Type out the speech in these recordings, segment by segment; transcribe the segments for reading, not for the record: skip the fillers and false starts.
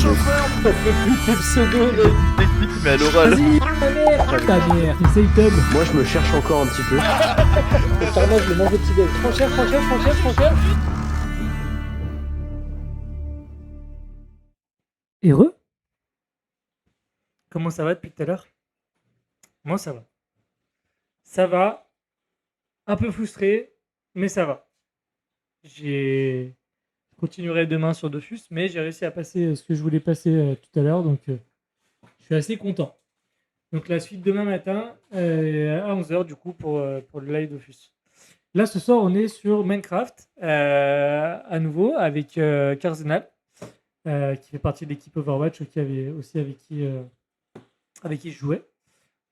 chauffeur. Tes pseudos, là. Mais à l'oral. Vas-y, ta mère, essaye Tub. Moi, je me cherche encore un petit peu. Moi, je le mange au petit déj. Franchère. Heureux? Comment ça va depuis tout à l'heure? Moi, ça va. Ça va. Un peu frustré, mais ça va. Je continuerai demain sur Dofus, mais j'ai réussi à passer ce que je voulais passer tout à l'heure, donc je suis assez content. Donc la suite demain matin à 11h du coup pour le live Dofus. Là ce soir on est sur Minecraft à nouveau avec Carzenal qui fait partie de l'équipe Overwatch qui avait aussi avec qui je jouais.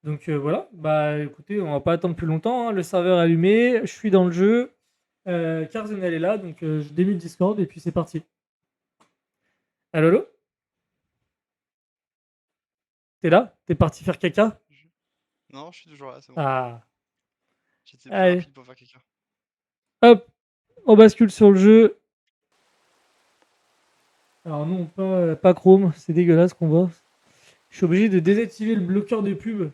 Donc voilà, bah écoutez, on va pas attendre plus longtemps, hein. Le serveur est allumé, je suis dans le jeu, Carzenal est là, donc je démute Discord et puis c'est parti. Allô, allô? T'es là? T'es parti faire caca? Non, je suis toujours là, c'est bon. Ah, J'étais plus allez, rapide pour faire quelqu'un. hop, on bascule sur le jeu. Alors non, pas Chrome, c'est dégueulasse qu'on voit. Je suis obligé de désactiver le bloqueur de pub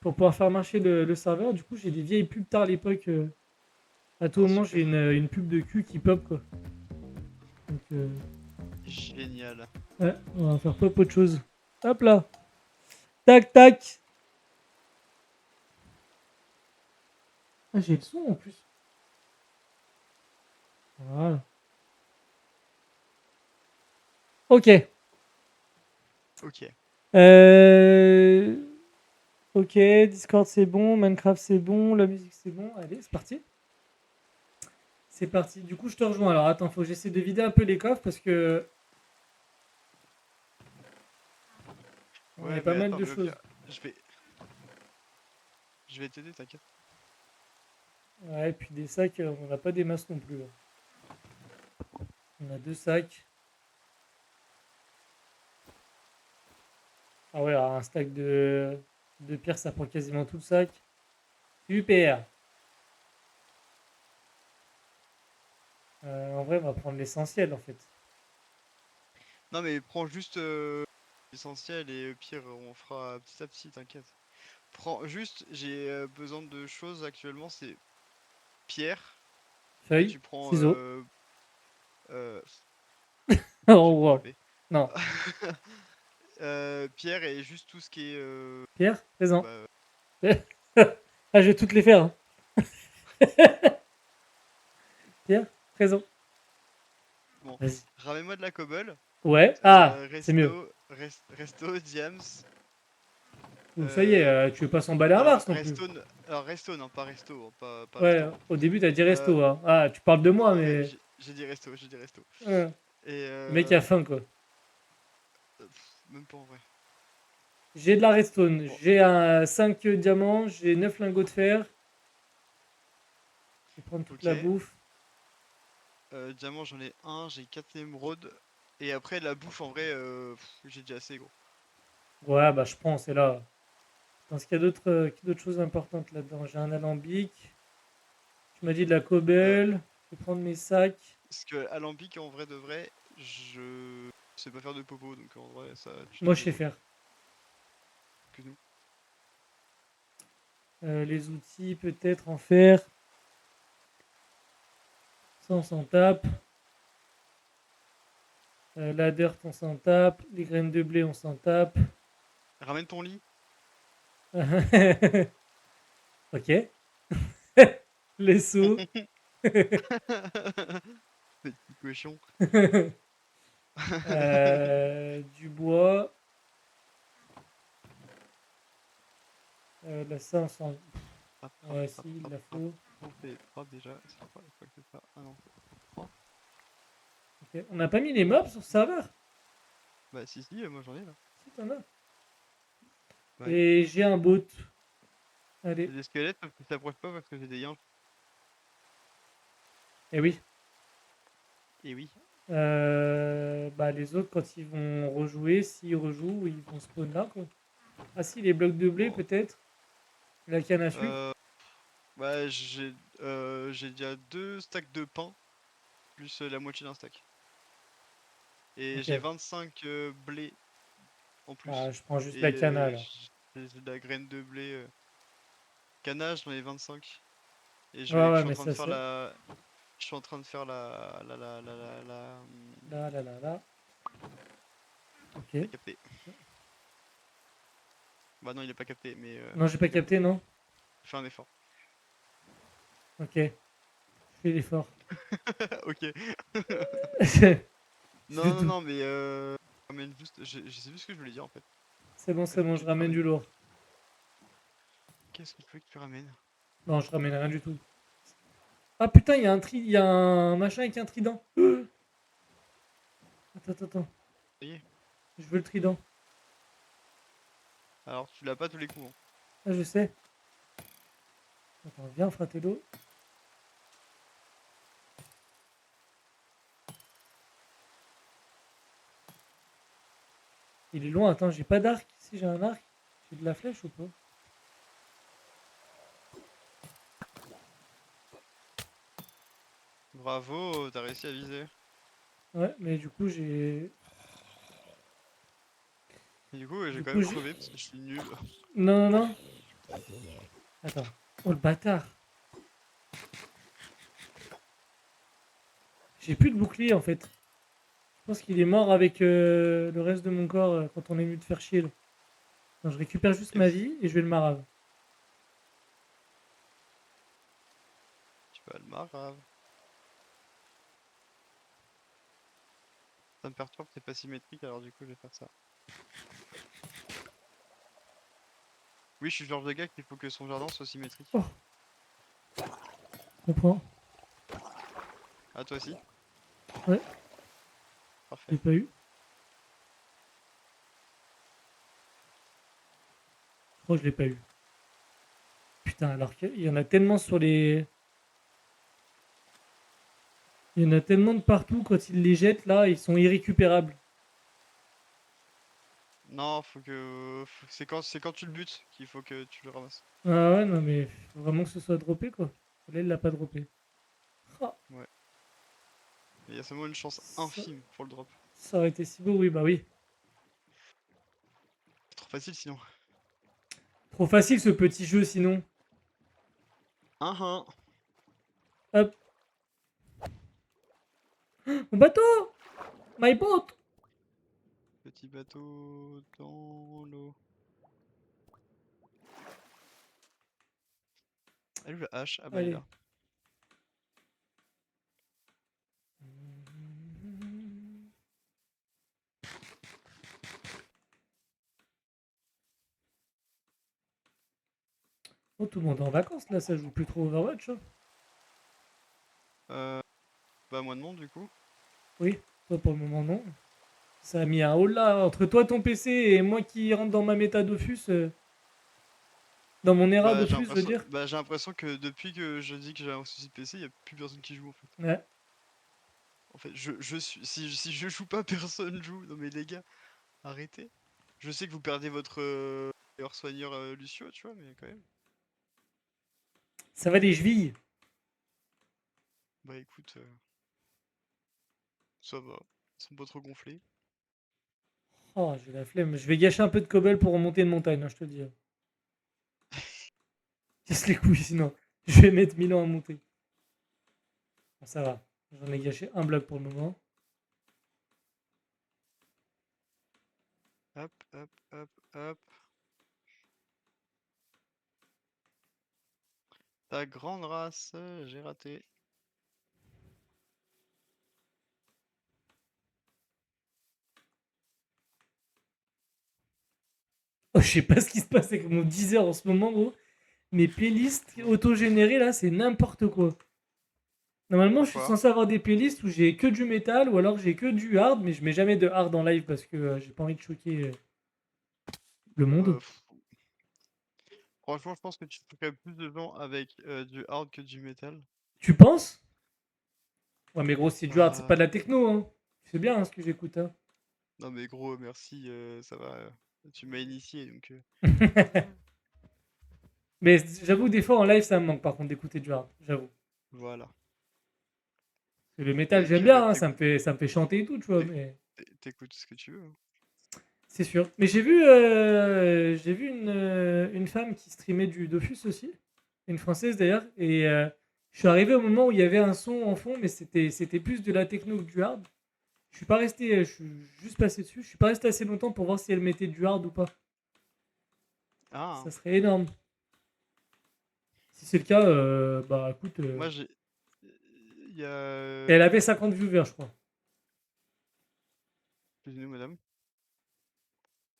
pour pouvoir faire marcher le serveur. Du coup, j'ai des vieilles pubs tard à l'époque. À tout Ah, moment, super. j'ai une pub de cul qui pop, quoi. Donc, Génial. ouais, on va faire pop autre chose. Hop là. Tac, tac. Ah, j'ai le son en plus. Voilà. Ok. Ok. Ok, Discord c'est bon, Minecraft c'est bon, la musique c'est bon. Allez, c'est parti. C'est parti. Du coup, je te rejoins. Alors, attends, faut que j'essaie de vider un peu les coffres parce que on a Ouais, pas mais mal attends, de mais au choses. pire, je vais t'aider, t'inquiète. Ouais, et puis des sacs, on n'a pas des masses non plus, là. On a 2 sacs. Ah ouais, alors un stack de pierre, ça prend quasiment tout le sac. Super. En vrai, on va prendre l'essentiel en fait. Non, mais prends juste l'essentiel et au pire, on fera petit à petit, t'inquiète. Prends juste, j'ai besoin de choses actuellement, c'est pierre. Et Feuille, tu prends. ciseaux. Euh, Oh j'ai pas wow. enlevé. Non. Pierre et juste tout ce qui est. Pierre, présent. Bah, Ah, je vais toutes les faire, hein. Pierre, présent. bon, Vas-y. ramène-moi de la cobble. Ouais. Ah, c'est mieux. Resto, diams. Donc ça y est, tu veux pas s'emballer un Alors, mars non plus. resto, non, pas resto, pas Ouais, restaurant. au début, t'as dit Euh, resto, hein. Ah, tu parles de moi, mais. j'ai dit resto, j'ai dit resto. Ouais. Et Le mec a faim, quoi. même pas en vrai. J'ai de la redstone. Bon, J'ai un 5 diamants. J'ai 9 lingots de fer. Je vais prendre toute ok. la bouffe. Diamant, j'en ai un, j'ai 4 émeraudes. Et après, la bouffe, en vrai, j'ai déjà assez, gros. Ouais, bah je prends, c'est là. Parce qu'il y a d'autres choses importantes là-dedans. J'ai un alambic. Tu m'as dit de la Euh, cobble. Je vais prendre mes sacs. Parce que alambic, en vrai de vrai, je sais pas faire de popo, donc en vrai, ça, tu te Moi, je sais débrouilles. faire. Que nous. Les outils, peut-être en fer. Ça, on s'en tape. La dirt, on s'en tape. Les graines de blé, on s'en tape. Ramène ton lit. Ok. Les seaux. Petit cochon. Du bois. Là, ça, on s'en. Hop, hop, Ouais, si, hop, il hop, la hop. faut. On fait 3 déjà. C'est 3, je crois que c'est ça. Ah non, c'est 3. Ok. On n'a pas mis les mobs sur le serveur. Bah si, si, moi j'en ai là. Si, t'en as. Bah oui. Et j'ai un bot. J'ai Allez. des squelettes, sauf qu'ils s'approchent pas parce que j'ai des yinches. Eh oui. Et oui. Bah, les autres, quand ils vont rejouer, s'ils rejouent, ils vont spawn là, quoi. Ah si, les blocs de blé, Bon. peut-être. La canne à sucre. Bah j'ai déjà 2 stacks de pain, plus la moitié d'un stack. Et Ok. j'ai 25 blés en plus. Bah, je prends juste Et la canne alors. j'ai de la graine de blé. Canage, j'en ai 25. Et Ouais, je ouais, suis en mais train de ça faire c'est. la. Je suis en train de faire la. Là, là, là, là. Ok. T'as capté. Bah non, il est pas capté, mais Non, j'ai pas t'as capté. capté, non? Fais un effort. Ok. Je fais l'effort. Ok. C'est Non, non, tout. non, mais ramène juste. Je sais plus ce que je voulais dire en fait. C'est Qu'est-ce que bon, tu je veux que tu ramène ramènes? du lourd. Qu'est-ce que tu veux que tu ramènes? Non, je ramène rien du tout. Ah putain, il y a il y a un machin avec un trident. Attends, attends, attends. Ça y est. Je veux le trident. Alors, tu l'as pas tous les coups. Hein. Ah, je sais. Attends, viens, fratello. Il est loin, attends, j'ai pas d'arc. Si j'ai un arc, j'ai de la flèche ou pas? Bravo, t'as réussi à viser. Ouais, mais du coup, j'ai. Et du coup, j'ai Du quand coup, même j'ai. crevé parce que je suis nul. Non, non, non. Attends. Oh le bâtard. J'ai plus de bouclier en fait. Je pense qu'il est mort avec le reste de mon corps quand on est venu te faire chier. Là. Non, je récupère juste ma Qu'est-ce vie et je vais le marave. Tu vas le marave. Ça me perturbe, c'est pas symétrique, alors du coup, je vais faire ça. Oui, je suis le genre de gars qu'il faut que son jardin soit symétrique. Oh, comprends. Ah, toi aussi? Ouais, je Parfait. l'ai pas eu. Je crois que je l'ai pas eu. Putain, alors qu'il y en a tellement sur les. Il y en a tellement de partout quand ils les jettent là, ils sont irrécupérables. Non, c'est quand tu le butes qu'il faut que tu le ramasses. Ah ouais, non mais faut vraiment que ce soit droppé quoi. Là, il l'a pas droppé. Ah, Ouais. Et il y a seulement une chance ça, infime pour le drop. ça aurait été si beau, oui, bah oui. C'est trop facile sinon. Trop facile ce petit jeu sinon. Hein. Hop. Mon bateau! My boat! Petit bateau dans l'eau. Elle est où la hache? Ah bah elle est Allez. là. Oh, tout le monde est en vacances là, ça joue plus trop Overwatch. Hein. Euh, Bah moi non du coup. Oui, toi pour le moment non. Ça a mis un haut là entre toi, ton PC et moi qui rentre dans ma méta Dofus. Dans mon era Dofus, je veux dire. J'ai l'impression que depuis que je dis que j'ai un souci de PC, il y a plus personne qui joue en fait. Ouais. En fait, je suis si je joue pas, personne joue. Non mais les gars, arrêtez. Je sais que vous perdez votre meilleur soigneur Lucio, tu vois, mais quand même. Ça va les chevilles. Bah écoute, ça va. Ils sont pas trop gonflés. Oh, j'ai la flemme. Je vais gâcher un peu de cobble pour remonter une montagne, hein, je te le dis. Casse les couilles sinon. Je vais mettre 1000 ans à monter. Bon, ça va. J'en ai gâché un bloc pour le moment. Hop. Ta grande race, j'ai raté. Oh, je sais pas ce qui se passe avec mon Deezer en ce moment, gros. Mes playlists auto-générées là, c'est n'importe quoi. Normalement, je suis Pourquoi? censé avoir des playlists où j'ai que du métal ou alors j'ai que du hard, mais je mets jamais de hard en live parce que j'ai pas envie de choquer le monde. Pff, franchement, je pense que tu ferais plus de gens avec du hard que du metal. Tu penses? Ouais, mais gros, c'est du hard, c'est pas Bah, de la techno, hein. C'est bien hein, ce que j'écoute, hein. non mais gros, merci, ça va. Tu m'as initié, donc Mais j'avoue, des fois en live, ça me manque par contre d'écouter du hard, j'avoue. voilà. Parce que le métal, Est-ce j'aime que bien, hein, t'écoutes ça me fait chanter et tout, tu vois, t'é- mais. t'écoutes ce que tu veux. C'est sûr. Mais j'ai vu une femme qui streamait du Dofus aussi, une française d'ailleurs, et je suis arrivé au moment où il y avait un son en fond, mais c'était plus de la techno que du hard. Je suis pas resté, je suis juste passé dessus. Je suis pas resté assez longtemps pour voir si elle mettait du hard ou pas. Ah, Ça serait énorme. Si c'est le cas, bah écoute, moi j'ai. Il y a. et elle avait 50 viewers, je crois. Excusez-nous, madame.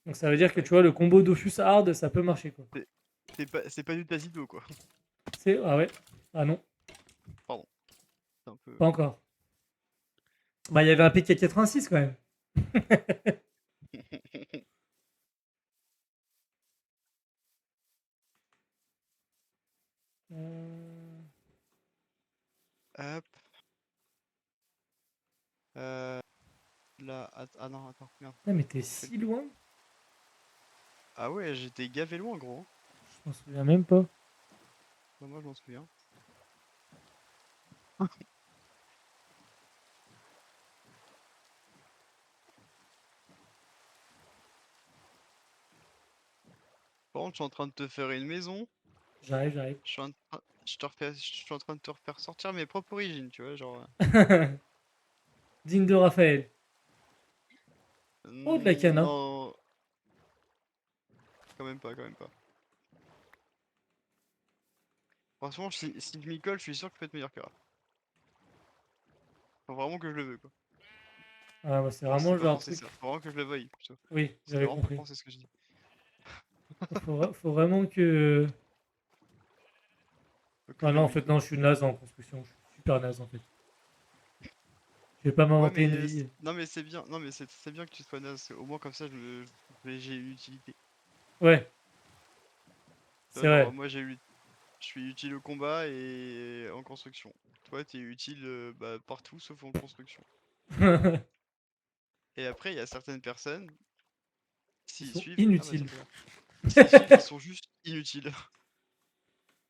Donc ça veut dire que Ouais. tu vois, le combo Dofus hard, ça peut marcher quoi. C'est pas du Tacito, quoi. Ah ouais. Ah non, Pardon. C'est un peu. pas encore. Bah il y avait un PK86 quand même. Euh, Hop. Là. Ah non, attends, merde. Ah mais t'es si loin. Ah ouais, j'étais gavé loin, gros. Je m'en souviens même pas. Bah, moi, je m'en souviens. Par contre, je suis en train de te faire une maison. J'arrive. Je suis je suis en train de te refaire sortir mes propres origines, tu vois, genre. Digne de Raphaël. Oh, de la canne, hein. Non, quand même pas, quand même pas. Franchement, si je m'y colle, je suis sûr que je peux être meilleur que Raph. Faut vraiment que je le veux, quoi. Ah, bah, c'est Non, vraiment c'est le pas genre de penser truc. ça. Faut vraiment que je le veuille, plutôt. Oui, C'était j'avais vraiment pas compris. penser ce que je dis. Faut vraiment que. Faut que Ah je le non, en veuille, fait, quoi. non, je suis naze en construction. Je suis super naze en fait. Je vais pas Ouais, m'inventer mais une vie. non, mais c'est bien. Non, mais c'est bien que tu sois naze. Au moins comme ça, j'ai une utilité. Ouais, Tu vois, c'est genre vrai. moi je suis utile au combat et en construction. Toi, t'es utile bah, partout sauf en construction. Et après, il y a certaines personnes, Ils s'ils sont suivent, ah bah inutiles. tiens, t'es là. S'ils suivent, ils sont juste inutiles.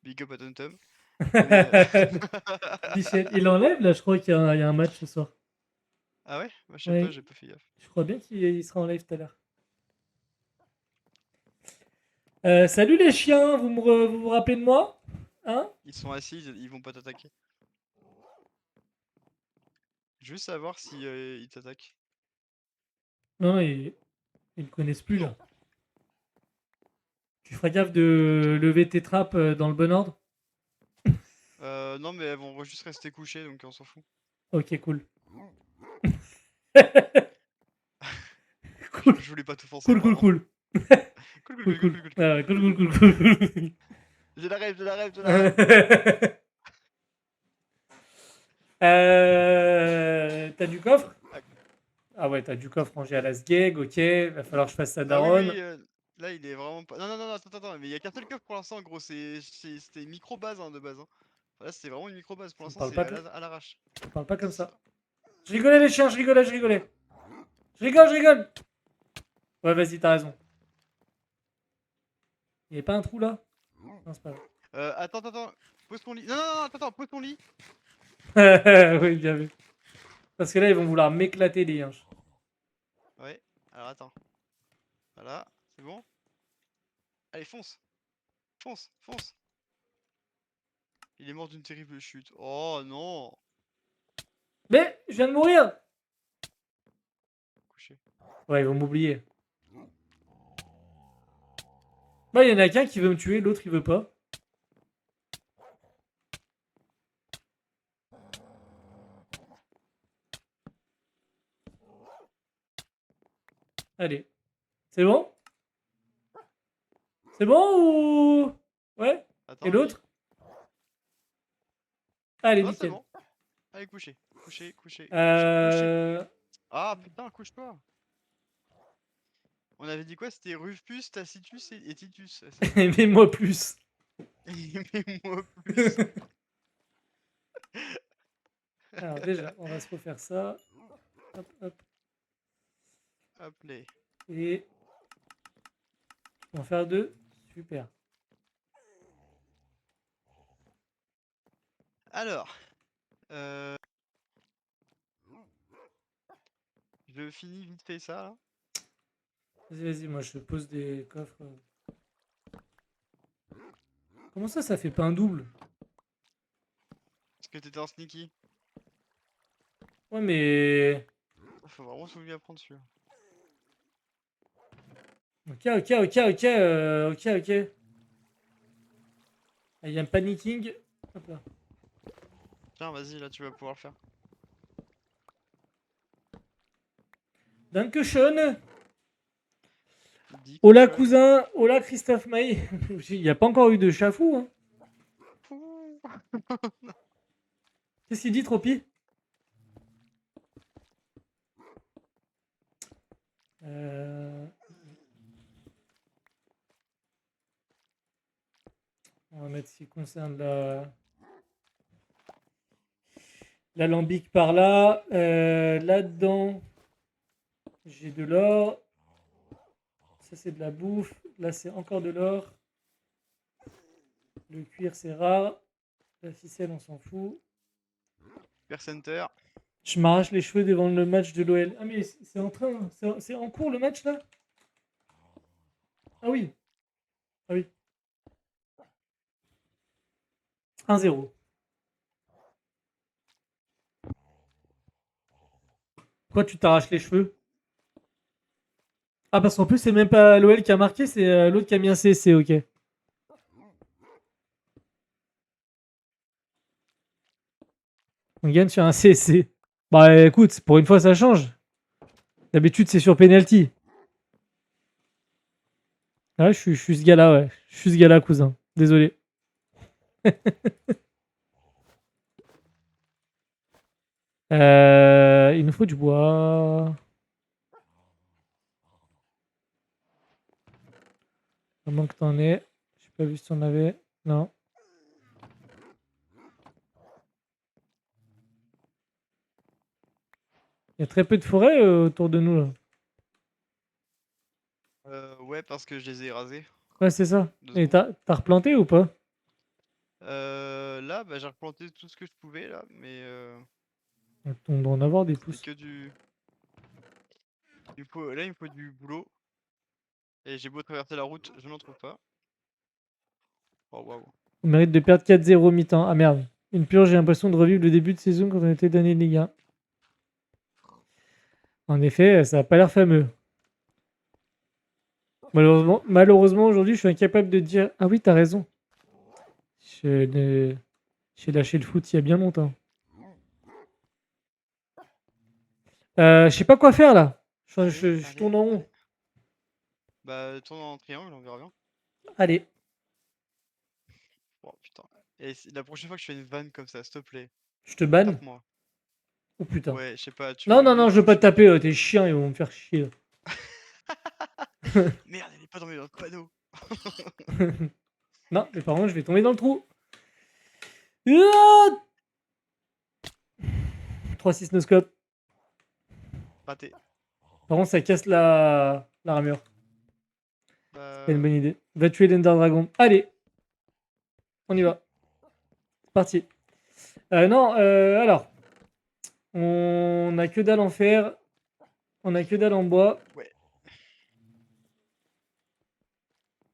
Big up à Tom. Mais Bichette, il enlève là, je crois qu'il y a un match ce soir. ah ouais, moi je sais pas, Ouais, j'ai pas fait gaffe. je crois bien qu'il sera en live tout à l'heure. Salut les chiens, vous vous rappelez de moi? Hein? Ils sont assis, ils vont pas t'attaquer. Juste savoir si ils t'attaquent. Non, ils le connaissent plus Non. là. Tu feras gaffe de lever tes trappes dans le bon ordre? Non, mais elles vont juste rester couchées, donc on s'en fout. Ok, cool. Je, Cool, je voulais pas tout forcer, cool, cool, pardon. cool. Cool, cool, Cool, cool, cool, cool. cool, cool, Ah ouais, cool, cool, cool, cool. cool, cool. Je la rêve, je la rêve, je la rêve. T'as du coffre? Ah, Ah ouais, t'as du coffre rangé à la sgeg, ok. Va falloir que je fasse ça ah oui, daronne. oui, là il est vraiment pas. Non, non, non, non, attends, mais il y a qu'un seul coffre pour l'instant, gros. C'était une micro base de base. Hein. Là, c'est vraiment une micro base. Pour Tu me l'instant, parles c'est pas, à l'arrache. tu me parles pas comme ça. Je rigolais les chiens, je rigolais, je rigolais. Je rigole. Ouais, vas-y, t'as raison. Il y avait pas un trou là? Non, c'est pas Attends. Pose ton lit. Non, non, non, attends, pose ton lit. vrai. Oui, bien vu. Parce que là, ils vont vouloir m'éclater les yinches. Ouais, alors attends. Voilà, c'est bon. Allez, fonce. Fonce, fonce. Il est mort d'une terrible chute. Oh non. Mais, je viens de mourir! Couché. Ouais, ils vont m'oublier. Bah, il y en a qu'un qui veut me tuer, l'autre il veut pas. Allez. C'est bon? C'est bon ou. Ouais? Et Attends, oui. l'autre? Allez, Non, c'est nickel. bon. Allez, couché. Couché. Euh... Ah putain, couche-toi. On avait dit quoi? C'était Rufus, Tacitus et Titus. Ouais, c'est ça. Aimez-moi plus. Aimez-moi plus. Alors déjà, on va se refaire ça. Hop, hop. Appelez. Et on va en faire deux. Super. Alors, euh, je je finis vite fait ça là. Vas-y, moi je pose des coffres. Comment ça fait pas un double? Parce que t'étais en sneaky. Ouais, mais. Faut vraiment se bien prendre celui-là. Ok. Il y a un panicking. Hop là. Tiens, vas-y, là tu vas pouvoir le faire. Dankeschön. Dis Hola que- cousin, hola Christophe Maé. Il n'y a pas encore eu de chat fou. Hein. Pouh. Qu'est-ce qu'il dit, Tropi? Euh, On va mettre ce qui concerne l'alambic par là. Là-dedans, j'ai de l'or. Ça, c'est de la bouffe. Là, c'est encore de l'or. Le cuir, c'est rare. La ficelle, on s'en fout. Super Center. Je m'arrache les cheveux devant le match de l'OL. Ah, mais c'est en train. C'est en cours le match là? Ah oui. Ah oui. 1-0. Pourquoi tu t'arraches les cheveux? Ah, parce qu'en plus, c'est même pas l'OL qui a marqué, c'est l'autre qui a mis un CSC, ok. On gagne sur un CSC. Bah écoute, pour une fois, ça change. D'habitude, c'est sur penalty. Ah, je suis ce gars-là, ouais. Je suis ce gars-là, cousin. Désolé. Il nous faut du bois. Comment que t'en es? J'ai pas vu si t'en avais. Non. Il y a très peu de forêts autour de nous là. Ouais, parce que je les ai rasés. Ouais, c'est ça. 2 Et secondes. t'as replanté ou pas? Là, bah, j'ai replanté tout ce que je pouvais là, mais On doit en avoir des c'est pousses. que du. Là, il me faut du boulot. Et j'ai beau traverser la route, je n'en trouve pas. Oh waouh. On mérite de perdre 4-0 mi-temps. Ah merde. Une purge, j'ai l'impression de revivre le début de saison quand on était dernier de Ligue 1. En effet, ça n'a pas l'air fameux. Malheureusement aujourd'hui, je suis incapable de dire. Ah oui, t'as raison. J'ai lâché le foot il y a bien longtemps. Je sais pas quoi faire là. Je tourne en rond. Bah, tourne en triangle, on verra bien. Allez, Oh putain. Et la prochaine fois que je fais une vanne comme ça, s'il te plaît, je te banne. tape-moi. Oh putain. Ouais, je sais pas, tu Non, me non, non, mutes je veux ou pas je te sais pas taper. quoi. T'es chiant, ils vont me faire chier. Merde, elle est pas tombée dans le panneau. Non, mais par contre, je vais tomber dans le trou. 3-6 no scope. Raté. Par contre, ça casse la ramure. C'est une Bah, bonne idée. Va tuer l'Ender Dragon. Allez, on y va. C'est parti. Non, alors. On a que dalle en fer. On a que dalle en bois. ouais.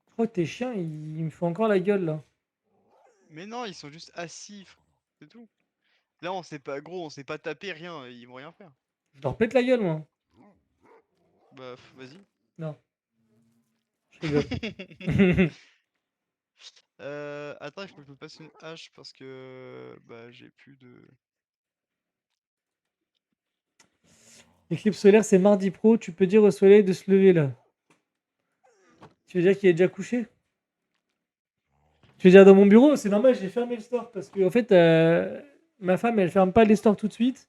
Je crois que tes chiens, ils me font encore la gueule là. Mais non, ils sont juste assis, c'est tout. Là, on s'est pas gros, on s'est pas tapé, rien, ils vont rien faire. Je leur pète la gueule, moi. Bah, vas-y. Non, je rigole. Attends, il faut que je me passe une hache parce que bah j'ai plus de. L'éclipse solaire, c'est mardi pro. Tu peux dire au soleil de se lever là. Tu veux dire qu'il est déjà couché? Tu veux dire dans mon bureau? C'est normal, j'ai fermé le store parce que en fait, ma femme, elle ferme pas les stores tout de suite.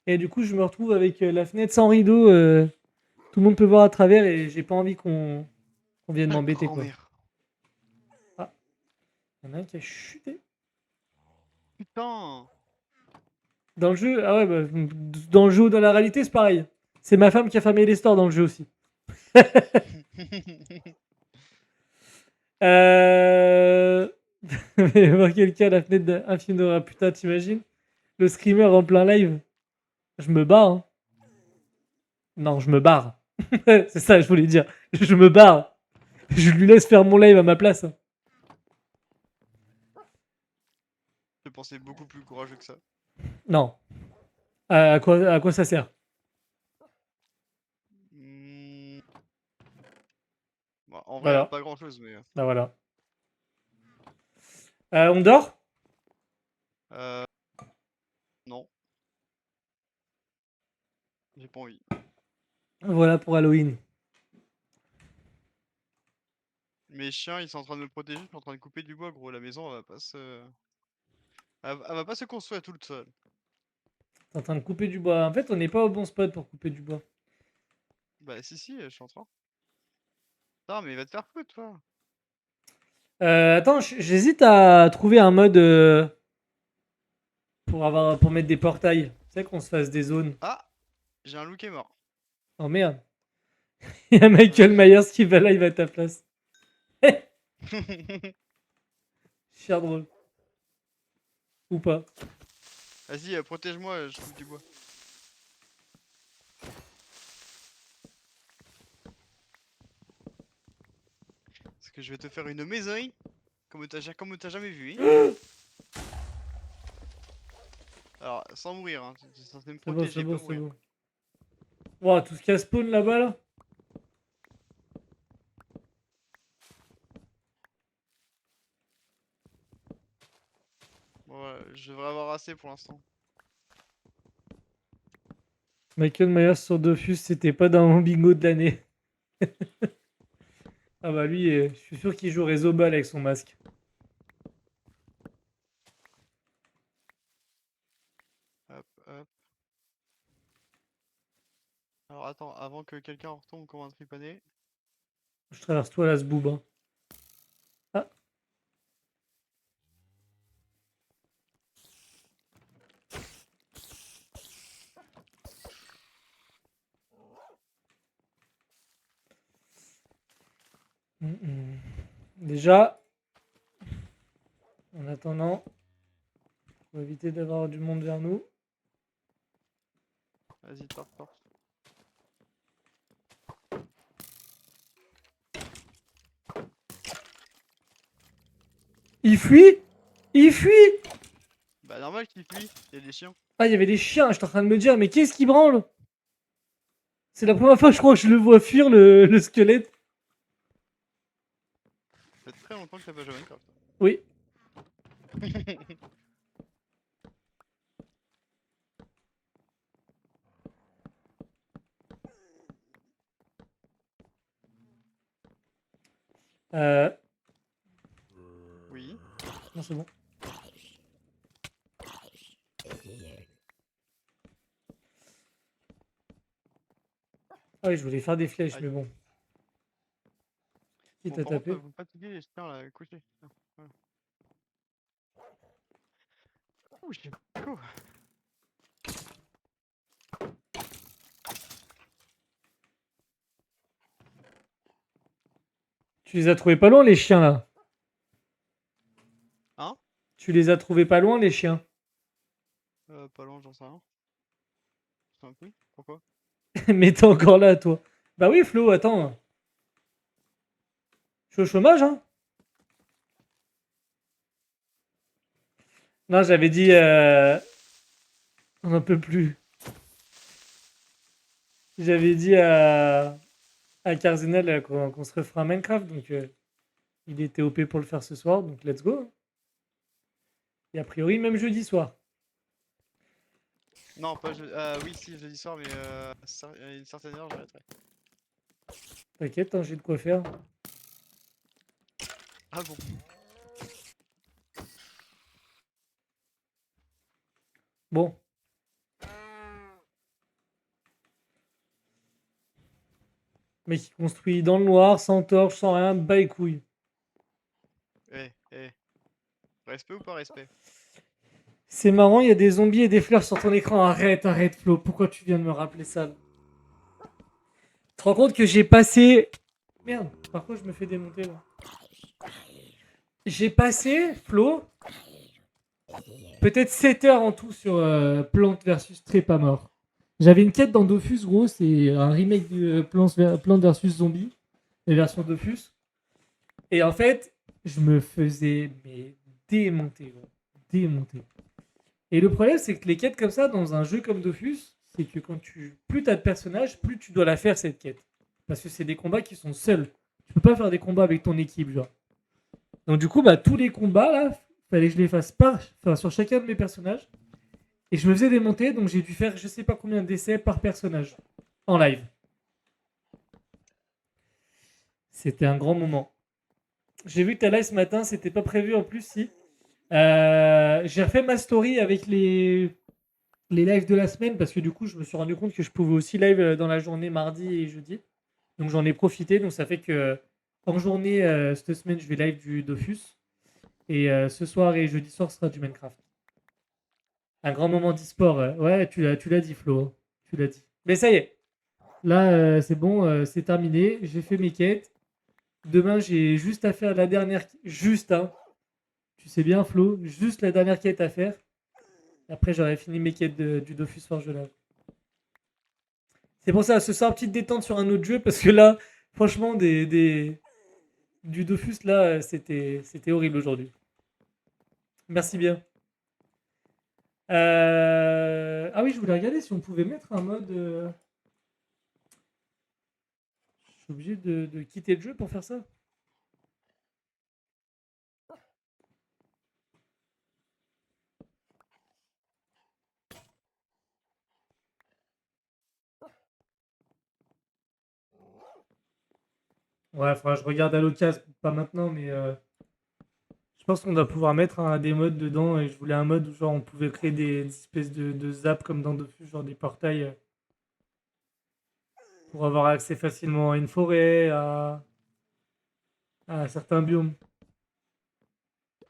Et du coup, je me retrouve avec la fenêtre sans rideau. Tout le monde peut voir à travers et j'ai pas envie qu'on vienne Ah, m'embêter quoi. grand-mère. Il y en a un qui a chuté. Putain. Dans le jeu, ah ouais, bah, dans le jeu ou dans la réalité, c'est pareil. C'est ma femme qui a fermé les stores dans le jeu aussi. Il va y avoir quelqu'un à la fenêtre d'un film d'horreur. Putain, t'imagines? Le screamer en plein live. Je me bats. Hein. Non, je me barre. C'est ça, je voulais dire. Je me barre. Je lui laisse faire mon live à ma place. Je pensais beaucoup plus courageux que ça. Non. À quoi ça sert? Hmm. Bon, en vrai, Voilà. pas grand chose, mais. Bah voilà. On dort? Euh. Non, j'ai pas envie. Voilà pour Halloween. Mes chiens, ils sont en train de me protéger, je suis en train de couper du bois, gros. La maison, elle va pas se. Elle va pas se construire toute seule. T'es en train de couper du bois. En fait, on n'est pas au bon spot pour couper du bois. Bah, si, je suis en train. Non, mais va te faire foutre, toi. Attends, j'hésite à trouver un mode pour mettre des portails. Tu sais qu'on se fasse des zones. Ah, j'ai un loup qui est mort. Oh merde. Il y a Michael Myers qui va live à ta place. Cher drôle. Ou pas. Vas-y, protège-moi, je coupe du bois. Parce que je vais te faire une maison, comme t'as jamais vu. Hein. Alors, sans mourir, hein. T'es censé me C'est bon, protéger, c'est bon, pas c'est mourir. bon. Wow, tout ce qu'il y a spawn là-bas là. Bon, ouais, je devrais avoir assez pour l'instant. Michael Myers sur Dofus, c'était pas dans mon bingo de l'année. Ah bah lui, je suis sûr qu'il joue réseau ball avec son masque. Hop, hop. Alors attends, avant que quelqu'un retombe comme un tripané. Je traverse toi là ce boob. Hein. Ah. Déjà, en attendant, pour éviter d'avoir du monde vers nous. Vas-y, torche. Il fuit. Il fuit. Bah normal qu'il fuit, il y a des chiens. Ah, il y avait des chiens, j'étais en train de me dire, mais qu'est-ce qui branle? C'est la première fois, je crois, que je le vois fuir le squelette. Ça fait très longtemps que t'as pas joué à Minecraft. Oui. Oui. Non, c'est bon. Ah oui, je voulais faire des flèches, Aïe. mais bon. Qui Bon, t'a par contre, tapé? vous fatiguez les chiens là, couchez. Ah, voilà. Ouh, j'ai chaud. Tu les as trouvés pas loin, les chiens, là? Hein? Tu les as trouvés pas loin, les chiens? Pas loin, j'en sais rien. C'est un peu. Pourquoi? Mais t'es encore là, toi. Bah oui, Flo, attends. Je suis au chômage, hein? Non, j'avais dit... On n'en peut plus. J'avais dit à Cardinal qu'on se refera un Minecraft, donc il était OP pour le faire ce soir, donc let's go. Et a priori, même jeudi soir. Non, pas oui, si, jeudi soir, mais à une certaine heure, j'arrêterai. T'inquiète, hein, j'ai de quoi faire. Ah bon? Bon. Mais qui construit dans le noir, sans torche, sans rien, bas les couilles. Eh. Respect ou pas respect? C'est marrant, il y a des zombies et des fleurs sur ton écran. Arrête, Flo. Pourquoi tu viens de me rappeler ça là? Tu te rends compte que j'ai passé... Merde, par quoi je me fais démonter là? J'ai passé, Flo, peut-être 7 heures en tout sur Plante versus Trépas mort. J'avais une quête dans Dofus, gros, c'est un remake de Plants vs Zombies, les versions Dofus. Et en fait, je me faisais mais démonter, gros. Démonter. Et le problème, c'est que les quêtes comme ça, dans un jeu comme Dofus, c'est que plus t'as de personnages, plus tu dois la faire cette quête. Parce que c'est des combats qui sont seuls. Tu peux pas faire des combats avec ton équipe, genre. Donc du coup, bah, tous les combats, là, fallait que je les fasse sur chacun de mes personnages. Et je me faisais démonter, donc j'ai dû faire je sais pas combien d'essais par personnage en live. C'était un grand moment. J'ai vu que ta live ce matin, c'était pas prévu en plus, si. J'ai refait ma story avec les lives de la semaine parce que du coup, je me suis rendu compte que je pouvais aussi live dans la journée mardi et jeudi. Donc j'en ai profité. Donc ça fait que en journée, cette semaine, je vais live du Dofus. Et ce soir et jeudi soir, ce sera du Minecraft. Un grand moment d'e-sport. Ouais, tu l'as dit, Flo. Tu l'as dit. Mais ça y est. Là, c'est bon, c'est terminé. J'ai fait mes quêtes. Demain, j'ai juste à faire la dernière. Juste, hein. Tu sais bien, Flo. Juste la dernière quête à faire. Après, j'aurais fini mes quêtes du Dofus Forge Lave. C'est pour ça, ce soir, petite détente sur un autre jeu. Parce que là, franchement, du Dofus, là, c'était horrible aujourd'hui. Merci bien. Ah oui, je voulais regarder si on pouvait mettre un mode. Je suis obligé de quitter le jeu pour faire ça. Ouais, faudra que je regarde à l'occasion, pas maintenant, mais je pense qu'on doit pouvoir mettre des modes dedans. Et je voulais un mode où genre on pouvait créer des espèces de zaps comme dans Dofus, genre des portails pour avoir accès facilement à une forêt, à certains biomes.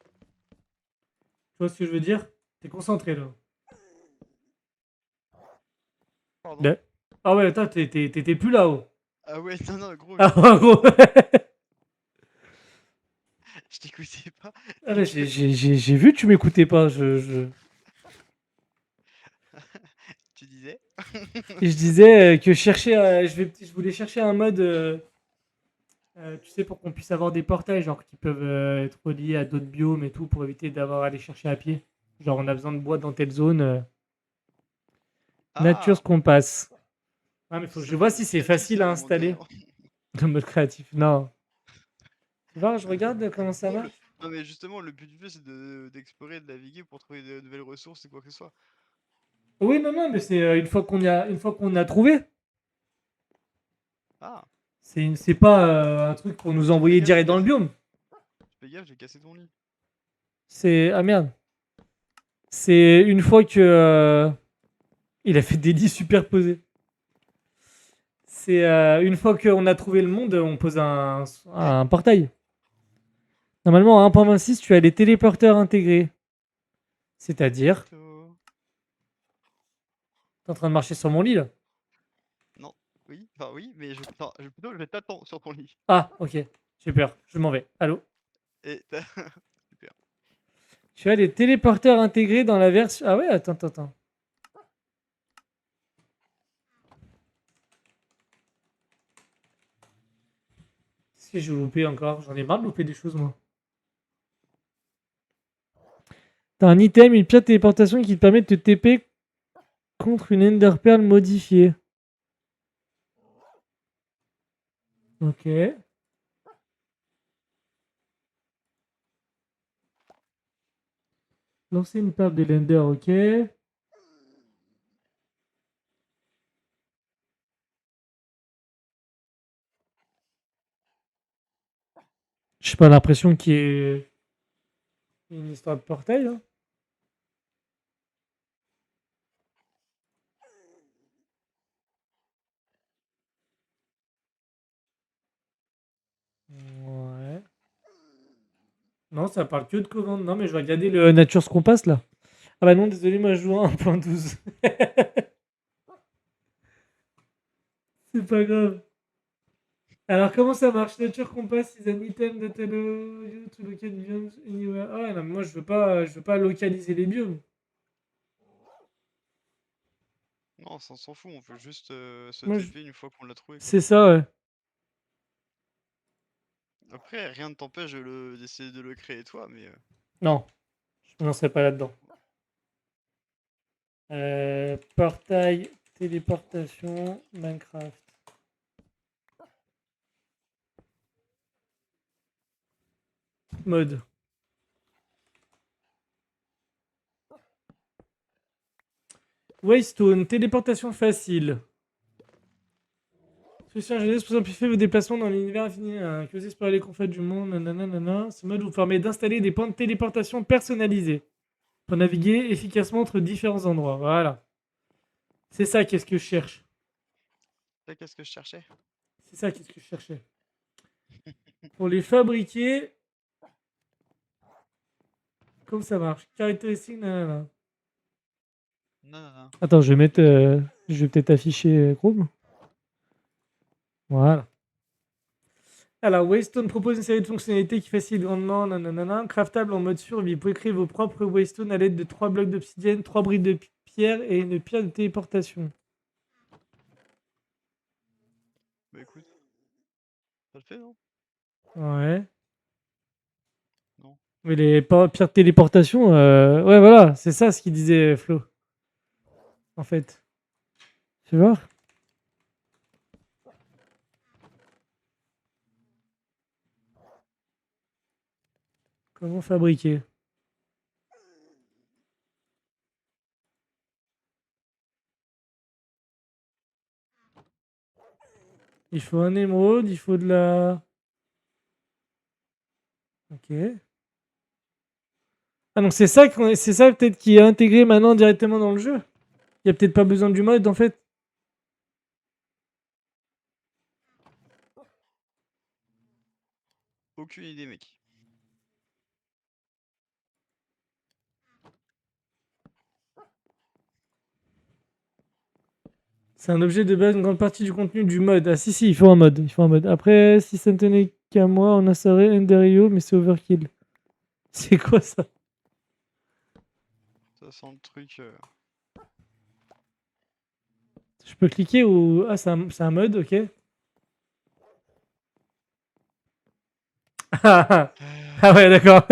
Tu vois ce que je veux dire? T'es concentré là. Pardon. Là. Ah ouais, attends, t'étais plus là-haut. Ah ouais, non, non, gros, Ah ouais, gros. je t'écoutais pas. Ah bah, j'ai vu que tu m'écoutais pas. Tu disais? Et je disais que je voulais chercher un mode, tu sais, pour qu'on puisse avoir des portails, genre qui peuvent être reliés à d'autres biomes et tout, pour éviter d'avoir à aller chercher à pied. Genre, on a besoin de bois dans telle zone. Nature Ah, Compass. Ah, mais faut que ça je peut vois être si c'est créatif facile à un à moment donné, installer. hein. Le mode créatif. Non. Tu vois, je regarde comment ça Non, marche. non, mais justement, le but du jeu, c'est d'explorer, de naviguer pour trouver de nouvelles ressources et quoi que ce soit. Oui, non, non, mais c'est une fois qu'on a trouvé. Ah, C'est pas un truc pour nous fais envoyer gaffe, direct dans le biome. fais gaffe, j'ai cassé ton lit. C'est. Ah merde. C'est une fois que. Il a fait des lits superposés. C'est une fois qu'on a trouvé le monde, on pose un portail. Normalement, à 1.26, tu as les téléporteurs intégrés. C'est-à-dire, Mytho. t'es en train de marcher sur mon lit là. Non, oui, enfin oui, mais je t'attends sur ton lit. Ah, ok. J'ai peur. Je m'en vais. Allô? Et super. Tu as les téléporteurs intégrés dans la version. Ah ouais, attends. Qu'est-ce que j'ai loupé encore? J'en ai marre de louper des choses, moi. T'as un item, une pierre de téléportation qui te permet de te TP contre une Ender Pearl modifiée. Ok. Lancer une perle de l'Ender, ok. J'ai pas l'impression qu'il y ait une histoire de portail. Hein. Ouais. Non, ça parle que de commande. Non, mais je vais regarder le Nature's Compass là. Ah bah non, désolé, moi je joue à 1.12. C'est pas grave. Alors, comment ça marche? Nature Compass is an item that allows you to locate biomes anywhere. Ah ouais, non, mais moi je veux pas localiser les biomes. Non, ça on s'en fout, on veut juste se Moi, je- TP une fois qu'on l'a trouvé. Quoi. C'est ça, ouais. Après, rien ne t'empêche d'essayer de le créer toi, mais Non, je me lancerai pas là-dedans. Portail, téléportation, Minecraft. Mode. Waystone, téléportation facile. Solution ingénieuse pour simplifier vos déplacements dans l'univers infini. Que vous explorez les confins du monde. Nanana. Ce mode vous permet d'installer des points de téléportation personnalisés pour naviguer efficacement entre différents endroits. Voilà. C'est ça qu'est-ce que je cherche. là, qu'est-ce que je cherchais? C'est ça qu'est-ce que je cherchais. Pour les fabriquer. Comment ça marche? Caractéristiques, nanana. Non, non, non. Attends, je vais mettre. Je vais peut-être afficher Chrome. Voilà. Alors, Waystone propose une série de fonctionnalités qui facilitent grandement. Nanana. Craftable en mode survie. Vous pouvez créer vos propres Waystone à l'aide de 3 blocs d'obsidienne, 3 briques de pierre et une pierre de téléportation. Bah écoute, ça le fait, non? Ouais. Non. Mais les pierres de téléportation, ouais, voilà, c'est ça ce qu'il disait Flo. En fait. Tu vois? Comment fabriquer? Il faut un émeraude, il faut de la. Ok. Ah donc c'est ça, c'est ça peut-être qui est intégré maintenant directement dans le jeu. Il y a peut-être pas besoin du mode en fait. Aucune idée, mec. C'est un objet de base, une grande partie du contenu du mode. Ah si, il faut un mode. Il faut un mode. Après, si ça ne tenait qu'à moi, on installerait Enderio, mais c'est overkill. C'est quoi ça? Ça sent le truc. Je peux cliquer ou... Ah, c'est un mode, ok. Ah ouais, d'accord.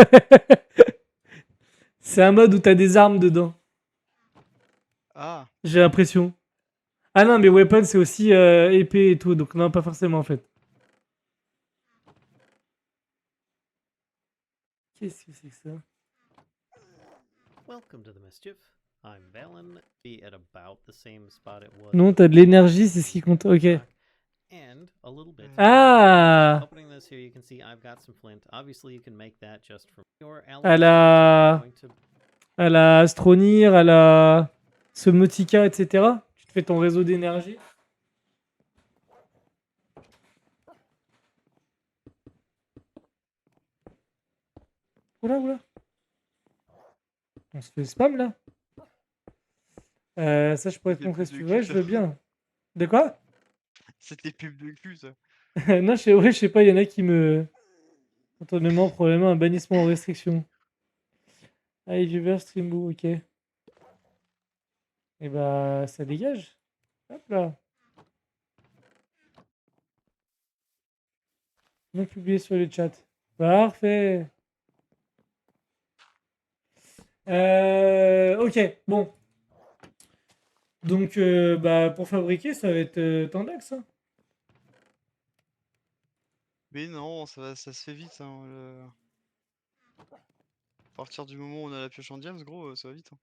C'est un mode où t'as des armes dedans. Ah, J'ai l'impression. Ah non, mais weapon, c'est aussi épée et tout. Donc non, pas forcément en fait. Qu'est-ce que c'est que ça? Welcome to the mischief. I'm Valen. Be at about the same spot it was. Non, t'as de l'énergie, c'est ce qui compte. Ok. And a little bit. Ah! Opening this here, you can see I've got some flint. Obviously, you can make that just from your À la... À la Astronir, à la Somnotica, etc. Tu te fais ton réseau d'énergie. Oula, oula. On se fait spam là. Ça, je pourrais te Des montrer pubs si de tu cul, veux. Je ça. veux bien. De quoi? C'était pub de cul, ça. Non, je sais pas, il y en a qui me. Contournement, probablement un bannissement aux restrictions. Ah, viewer, streamboo, ok. Et bah, ça dégage. Hop là. Non publié sur le chat. Parfait. Ok, bon. Donc, bah, pour fabriquer, ça va être Tandax. Hein. Mais non, ça se fait vite. Hein, À partir du moment où on a la pioche en diams, gros, ça va vite. Hein.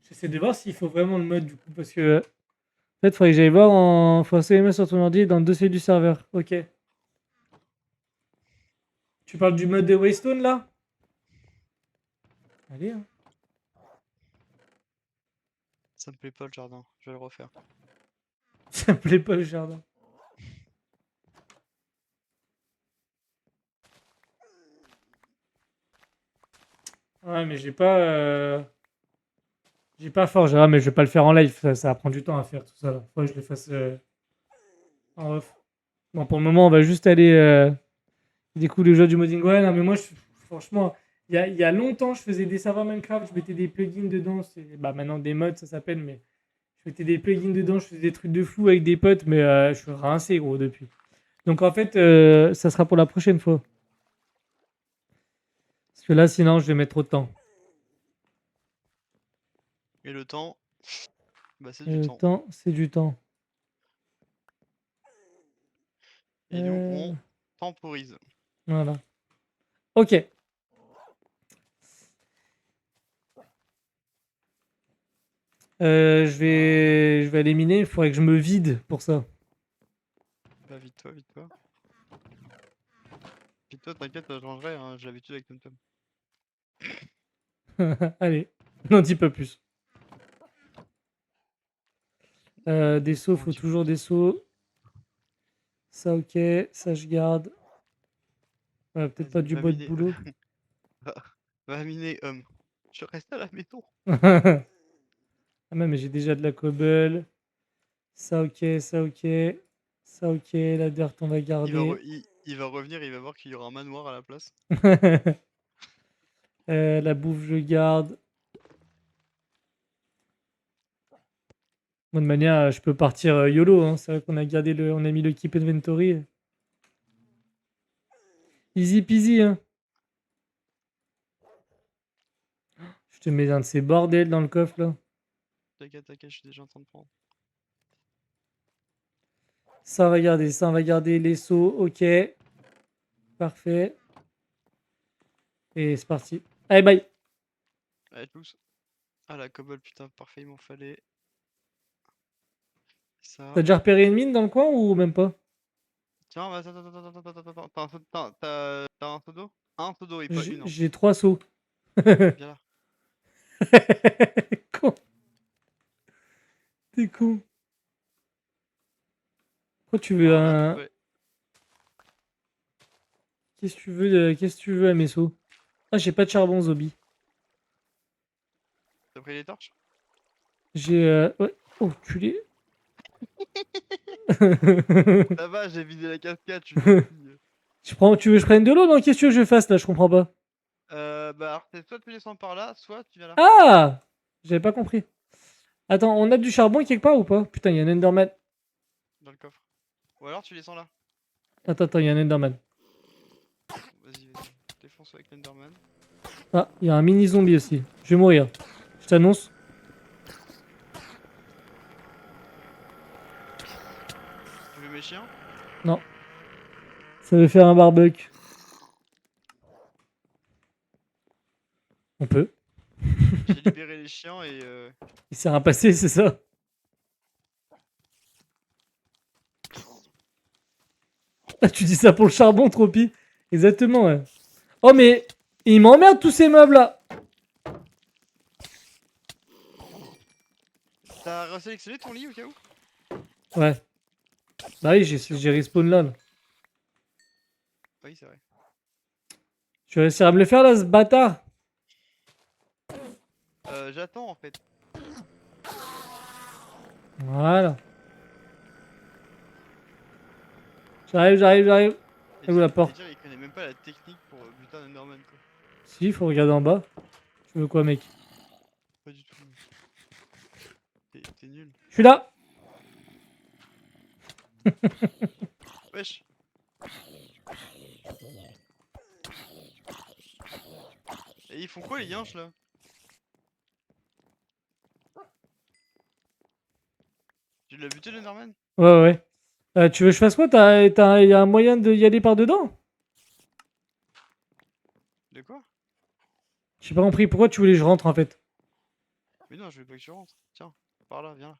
J'essaie de voir s'il faut vraiment le mode du coup. Parce que. En fait, il faudrait que j'aille voir en. Faut installer sur ton ordi dans le dossier du serveur. Ok. Tu parles du mode de Waystone là? Allez, hein. Ça me plaît pas le jardin, je vais le refaire. Ça me plaît pas le jardin. Ouais, mais j'ai pas. J'ai pas fort, Gérard, mais je vais pas le faire en live. Ça va prendre du temps à faire tout ça. Là. Faut que je le fasse en off. Bon, pour le moment, on va juste aller. Du coup, le jeu du modding. Ouais, non, mais moi, franchement, Il y a longtemps, je faisais des serveurs Minecraft, je mettais des plugins dedans. Bah, maintenant des mods, ça s'appelle, mais je mettais des plugins dedans, je faisais des trucs de fou avec des potes, mais je suis rincé, gros, depuis. Donc en fait, ça sera pour la prochaine fois. Parce que là, sinon, je vais mettre trop de temps. Et le temps, bah c'est Et du le temps. temps, c'est du temps. Et nous, Euh, on temporise. Voilà. Ok. Je vais aller miner. Il faudrait que je me vide pour ça. Bah vite-toi, vite-toi. Vite-toi, t'inquiète, je rangerai, hein, j'ai l'habitude avec TomTom. Allez, n'en dis pas plus. Des sauts, faut toujours des sauts. Ça, ok. Ça, je garde. Ouais, peut-être pas Vas-y, du va bois de miner. boulot. Va miner, je reste à la maison. Ah, mais j'ai déjà de la cobble. Ça, ok. Ça, ok. Ça, ok. La dirt, on va garder. Il va revenir, il va voir qu'il y aura un manoir à la place. La bouffe, je garde. Bon, de manière, je peux partir YOLO. Hein. C'est vrai qu'on a gardé on a mis le keep inventory. Easy peasy. Hein. Je te mets un de ces bordels dans le coffre là. T'inquiète, je suis déjà en train de prendre. Ça, on va garder les seaux. Ok. Parfait. Et c'est parti. Allez, bye. Allez, tous. Ah la cobble, putain, parfait, il m'en fallait. Ça. T'as déjà repéré une mine dans le coin ou même pas? Tiens, bah, attends. T'as un seau d'eau? Un seau d'eau et pas une, hein. J'ai 3 seaux. Viens là. Con. T'es con. Pourquoi tu veux Ah, va un. trouver. Qu'est-ce que tu veux à mes seaux? Ah, j'ai pas de charbon, Zombie. T'as pris les torches? J'ai. Ouais. Oh, culé. Ça va, j'ai vidé la cascade, je suis gentil. Tu veux que je prenne de l'eau? Non, qu'est-ce que je fasse là? Je comprends pas. Bah alors, c'est soit tu descends par là, soit tu viens là. Ah! J'avais pas compris. Attends, on a du charbon quelque part ou pas? Putain, il y a un Enderman. Dans le coffre. Ou alors tu descends là. Attends, il y a un Enderman. Vas-y. Défonce avec l'Enderman. Ah, il y a un mini zombie aussi. Je vais mourir. Je t'annonce. Tu veux mes chiens? Non. Ça veut faire un barbecue. On peut. J'ai libéré les chiens et Il s'est rien passé, c'est ça? Ah, tu dis ça pour le charbon, Tropi? Exactement, ouais. Oh, mais ils m'emmerdent tous ces meubles là. t'as resélectionné ton lit au cas où? Ouais. Bah oui, j'ai respawn là. Oui, c'est vrai. Tu vas réussir à me le faire là, ce bâtard? J'attends en fait. Voilà. J'arrive. Et Et où la porte? dire, il connaît même pas la technique pour buter un Enderman quoi. Si, faut regarder en bas. Tu veux quoi, mec? Pas du tout. T'es nul. Je suis là. Wesh. Et ils font quoi les yinches là? Tu l'as buté l'Enderman? Ouais. Tu veux que je fasse quoi? Y a un moyen d'y aller par dedans? De quoi? J'ai pas compris. Pourquoi tu voulais que je rentre en fait? Mais non, je veux pas que tu rentres. Tiens, par là, viens là.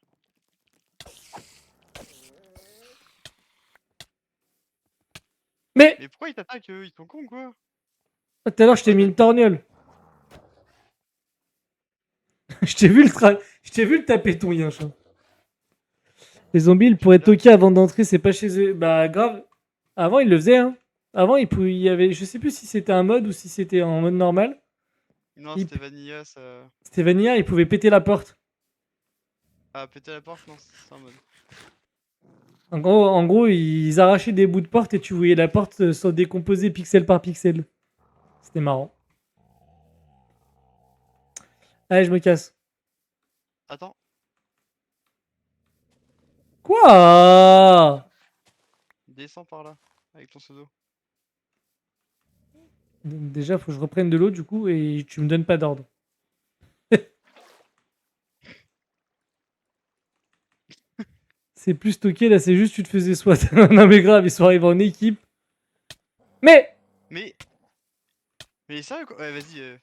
Mais Mais pourquoi ils t'attaquent eux? Ils sont cons quoi? tout à l'heure, je t'ai mis une torgnole. Je t'ai vu le taper ton yinche. Hein. Les zombies, ils pourraient toquer avant d'entrer, c'est pas chez eux. Bah grave. Avant, ils le faisaient. Hein. Avant, il y avait, je sais plus si c'était un mode ou si c'était en mode normal. Non, Il- c'était Vanilla, ça. C'était Vanilla, ils pouvaient péter la porte. Ah, péter la porte? Non, c'est un mode. En gros, ils arrachaient des bouts de porte et tu voyais la porte se décomposer pixel par pixel. C'était marrant. Allez, je me casse. Attends. Quoi? Descends par là. Avec ton pseudo. Déjà, faut que je reprenne de l'eau du coup et tu me donnes pas d'ordre. C'est plus stocké là, c'est juste tu te faisais soit. Non mais grave, ils sont arrivés en équipe. Mais Mais. Mais sérieux quoi? Ouais, vas-y.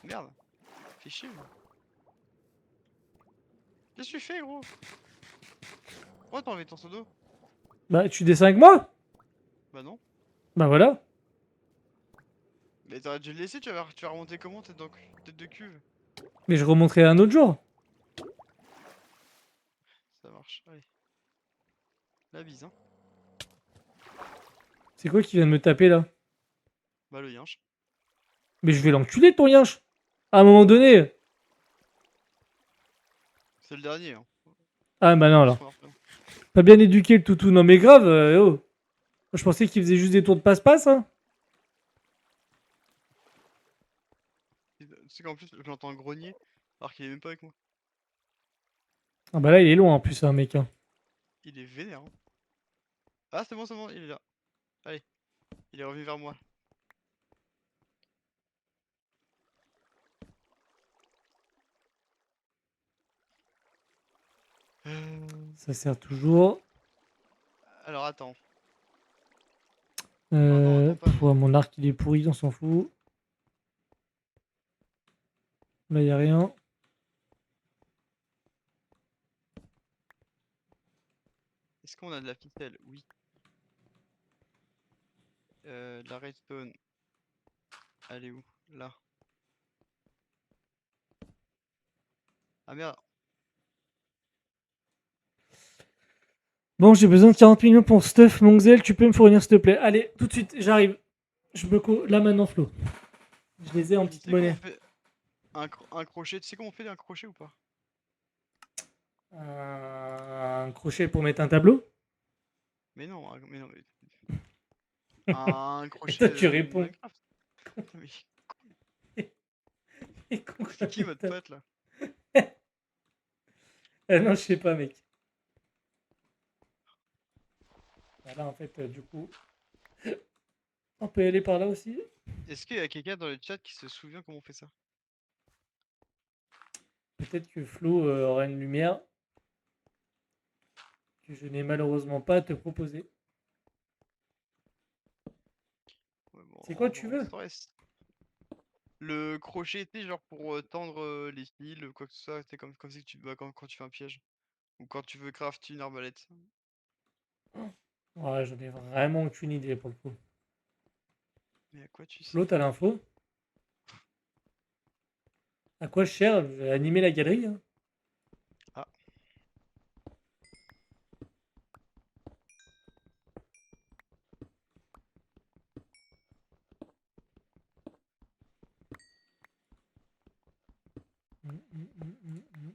Merde. Fais chier. Lui. Qu'est-ce que tu fais, gros? Pourquoi t'as enlevé ton pseudo? bah tu descends avec moi? Bah non. Bah voilà. Mais t'aurais dû le laisser, tu vas remonter comment? Tête de cuve. Mais je remonterai un autre jour. Ça marche. Allez. La bise, hein. C'est quoi qui vient de me taper là? Bah le yinche. Mais je vais l'enculer ton yinche. À un moment donné. C'est le dernier, hein. Ah bah non Qu'est-ce alors. qu'on a refait? Pas bien éduqué le toutou. Non mais grave. Oh. Je pensais qu'il faisait juste des tours de passe-passe. Hein. Tu sais qu'en plus, je l'entends grogner alors qu'il est même pas avec moi. Ah bah là il est loin en plus un mec. Hein. Il est vénère. Hein. Ah, c'est bon, il est là. Allez, il est revenu vers moi. Ça sert toujours. Alors attends. Non, attends pas, mais. Ouais, mon arc il est pourri, on s'en fout. Là y a rien. Est-ce qu'on a de la ficelle? Oui. De la redstone. Elle est où? Là. Ah merde. Bon, j'ai besoin de 40 millions pour stuff Monxel, tu peux me fournir s'il te plaît. Allez, tout de suite, j'arrive. Là maintenant, Flo. Je les ai en Tu petite sais comment on monnaie. fait un crochet? Tu sais comment on fait un crochet ou pas? Un crochet pour mettre un tableau. Mais non, mais non, mais. Un Et crochet toi, tu réponds. Minecraft. Mais Et con, c'est qui votre pote là? non, je sais pas, mec. Voilà, en fait, du coup, on peut y aller par là aussi. Est-ce qu'il y a quelqu'un dans le chat qui se souvient comment on fait ça? Peut-être que Flo aura une lumière que je n'ai malheureusement pas à te proposer. Ouais, bon, C'est quoi tu veux? Le crochet était genre pour tendre les fils, quoi que ce soit, c'est comme si tu bah, quand tu fais un piège. Ou quand tu veux crafter une arbalète. Ouais, j'en ai vraiment aucune idée pour le coup. Mais à quoi tu Flo, sers? t'as l'info? À quoi je sers? Je vais animer la galerie. Hein. Ah, Mm.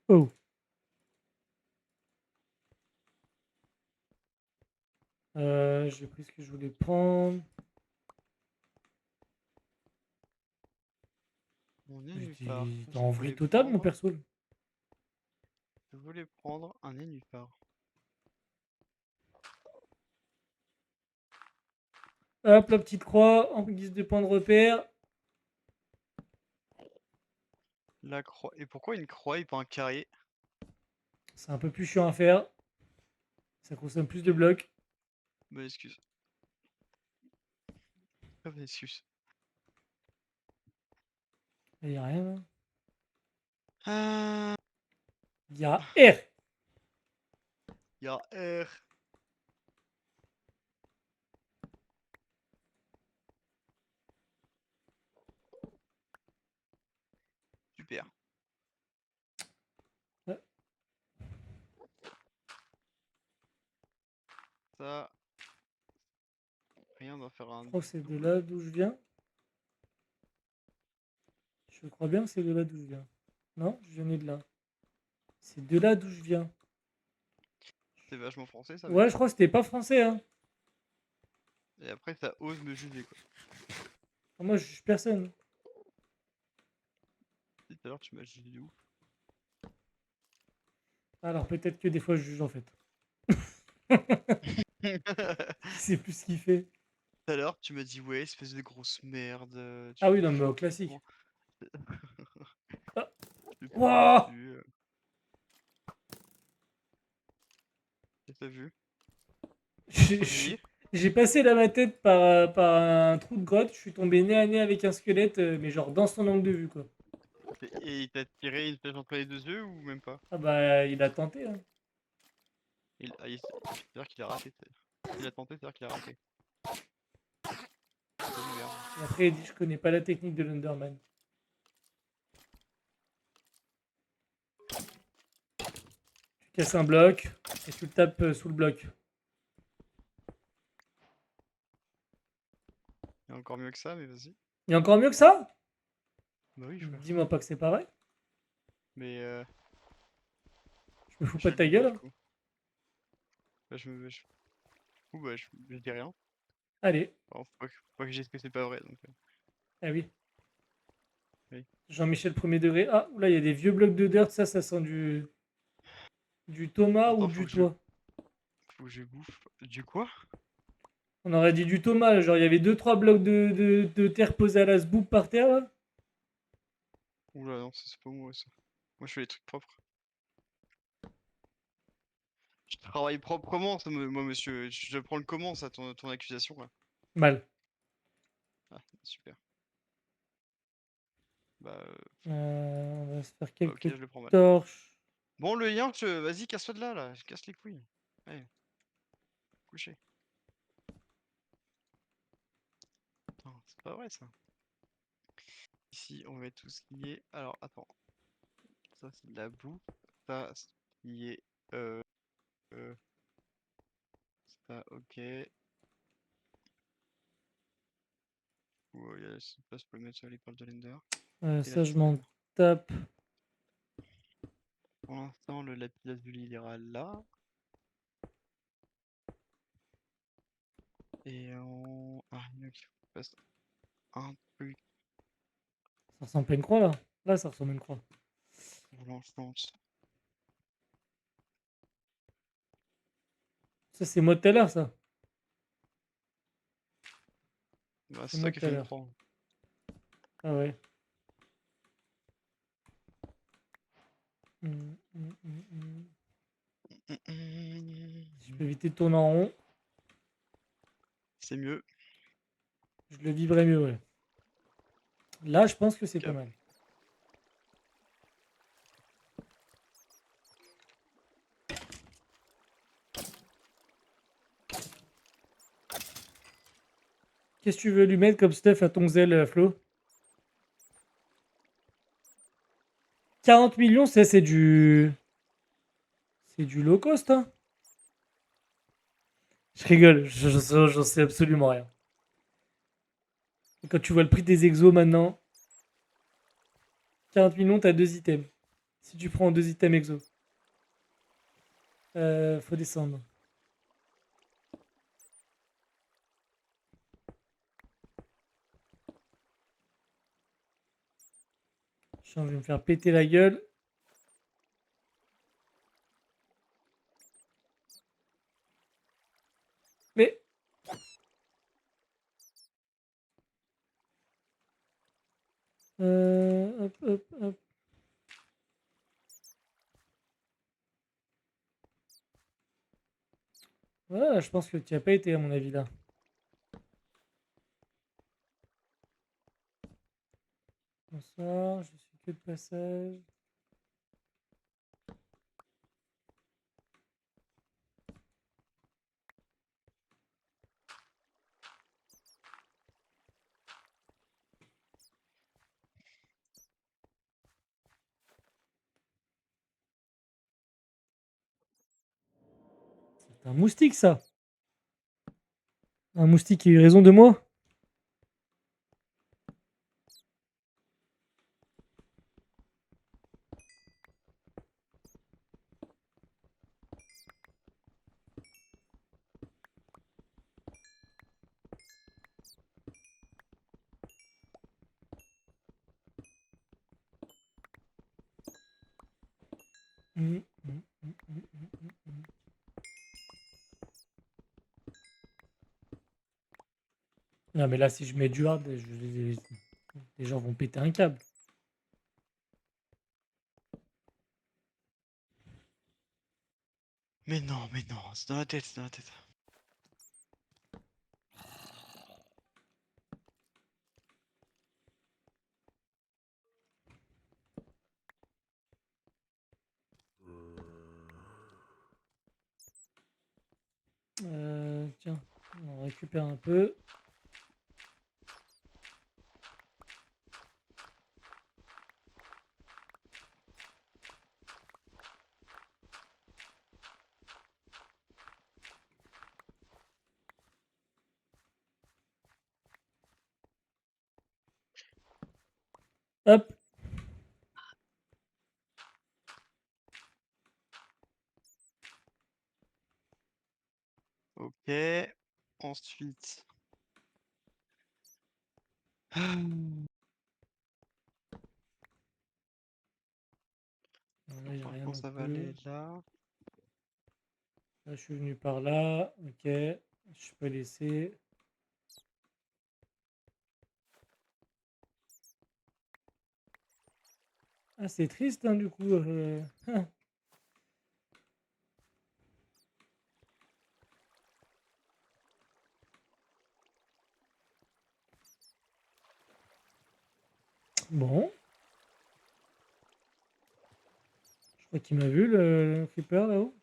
Oh. J'ai pris ce que je voulais prendre. mon nénuphar. T'es en vrille totale, mon perso. Je voulais prendre un nénuphar. Hop, la petite croix en guise de point de repère. La croix. Et pourquoi une croix et pas un carré? C'est un peu plus chiant à faire. Ça consomme plus de blocs. Bonne excuse. Très bonne excuse. Il y a rien. Hein. Ah, Il y a R. y'a R. Super. Ouais. Ça. Rien doit faire un Je crois que c'est de double. là d'où je viens. Je crois bien que c'est de là d'où je viens. Non, je venais de là. C'est de là d'où je viens. C'est vachement français ça, Ouais, mec. je crois que c'était pas français, hein. Et après, ça ose me juger, quoi. Moi, je juge personne. Tout à l'heure, tu m'as jugé de ouf. Alors, peut-être que des fois, je juge en fait. Tout C'est plus ce qu'il fait. à l'heure, tu m'as dit, ouais, espèce de grosse merde. Tu Ah oui, fais non, tout mais au le classique. temps. Ah. Je te pisse Wouah. dessus. T'as vu? J'ai Oui. j'ai passé là ma tête par un trou de grotte. Je suis tombé nez à nez avec un squelette, mais genre dans son angle de vue, quoi. Et il t'a tiré une flèche entre les deux yeux ou même pas? Ah bah, il a tenté, hein. C'est-à-dire qu'il a raté. Il a tenté, c'est-à-dire qu'il a raté. Salut, merde. Et après, il dit, je connais pas la technique de l'Underman. Tu casses un bloc et tu le tapes sous le bloc. Il y a encore mieux que ça, mais vas-y. Il y a encore mieux que ça? Bah oui, frère. Dis-moi pas que c'est pas vrai. Mais Je me fous je pas vais de ta le dire gueule, du hein. coup. Bah, je dis rien. Allez. Enfin, faut pas que je dise que c'est pas vrai, donc. Ah oui. Oui. Jean-Michel premier degré. Ah, là, il y a des vieux blocs de dirt. Ça sent du Thomas ou Attends, du toit. faut que je bouffe. Du quoi? On aurait dit du Thomas. Genre, il y avait 2-3 blocs de terre posés à la zboob par terre, là. Oula, non, ça, c'est pas moi ça. Moi je fais les trucs propres. Je travaille proprement, moi monsieur. Je prends le comment ça, ton accusation là? Mal. Ah, super. Bah, On va se faire bah, ok, quelques je le prends mal. torches. Bon, le lien, vas-y, casse-toi de là, là. Je casse les couilles. Allez, coucher. Putain, c'est pas vrai ça. Ici, on va mettre tout ce qui est. Alors, attends. Ça, c'est de la boue. Ça, ce qui est. Euh, ça, ok. Il y a la place pour le mettre sur les perles de l'Ender. Et la Ça, je m'en titane. tape. Pour l'instant, le lapis lazuli il ira là. Et on. Ah, il faut que je fasse un truc Ça ressemble pas à une croix, là. Là, ça ressemble à une croix. pour l'enfance. Ça, c'est moi tout à l'heure, ça. Bah, C'est c'est moi ça qui tout à fait une l'heure. croix. Ah ouais. Hum, hum, hum, hum. Si je peux éviter de tourner en rond, C'est mieux. je le vivrai mieux, ouais. Là, je pense que c'est pas Cap. mal. Qu'est-ce que tu veux lui mettre comme stuff à ton zèle, Flo? 40 millions, c'est du... C'est du low cost, hein. Je rigole, j'en sais absolument rien. Et quand tu vois le prix des exos maintenant, 40 millions, t'as 2 items. Si tu prends 2 items exo. Faut descendre. Je vais me faire péter la gueule. Mais... hop, hop, hop. Voilà, je pense que tu as pas été à mon avis là. Bonsoir, je suis que de passage. C'est un moustique ça. Un moustique qui a eu raison de moi. Hum, hum, hum, hum, hum, hum, hum. Non, mais là, si je mets du hard, les gens vont péter un câble. Mais non, c'est dans la tête, c'est dans la tête. Tiens, on récupère un peu. Hop. Ok. Ensuite. Ah, Non, là, j'ai rien franchement, non ça va plus. aller là. Là, je suis venu par là. Ok. Je peux laisser. Ah, c'est triste, hein, du coup. Ah. Bon. Je crois qu'il m'a vu, le creeper, là-haut.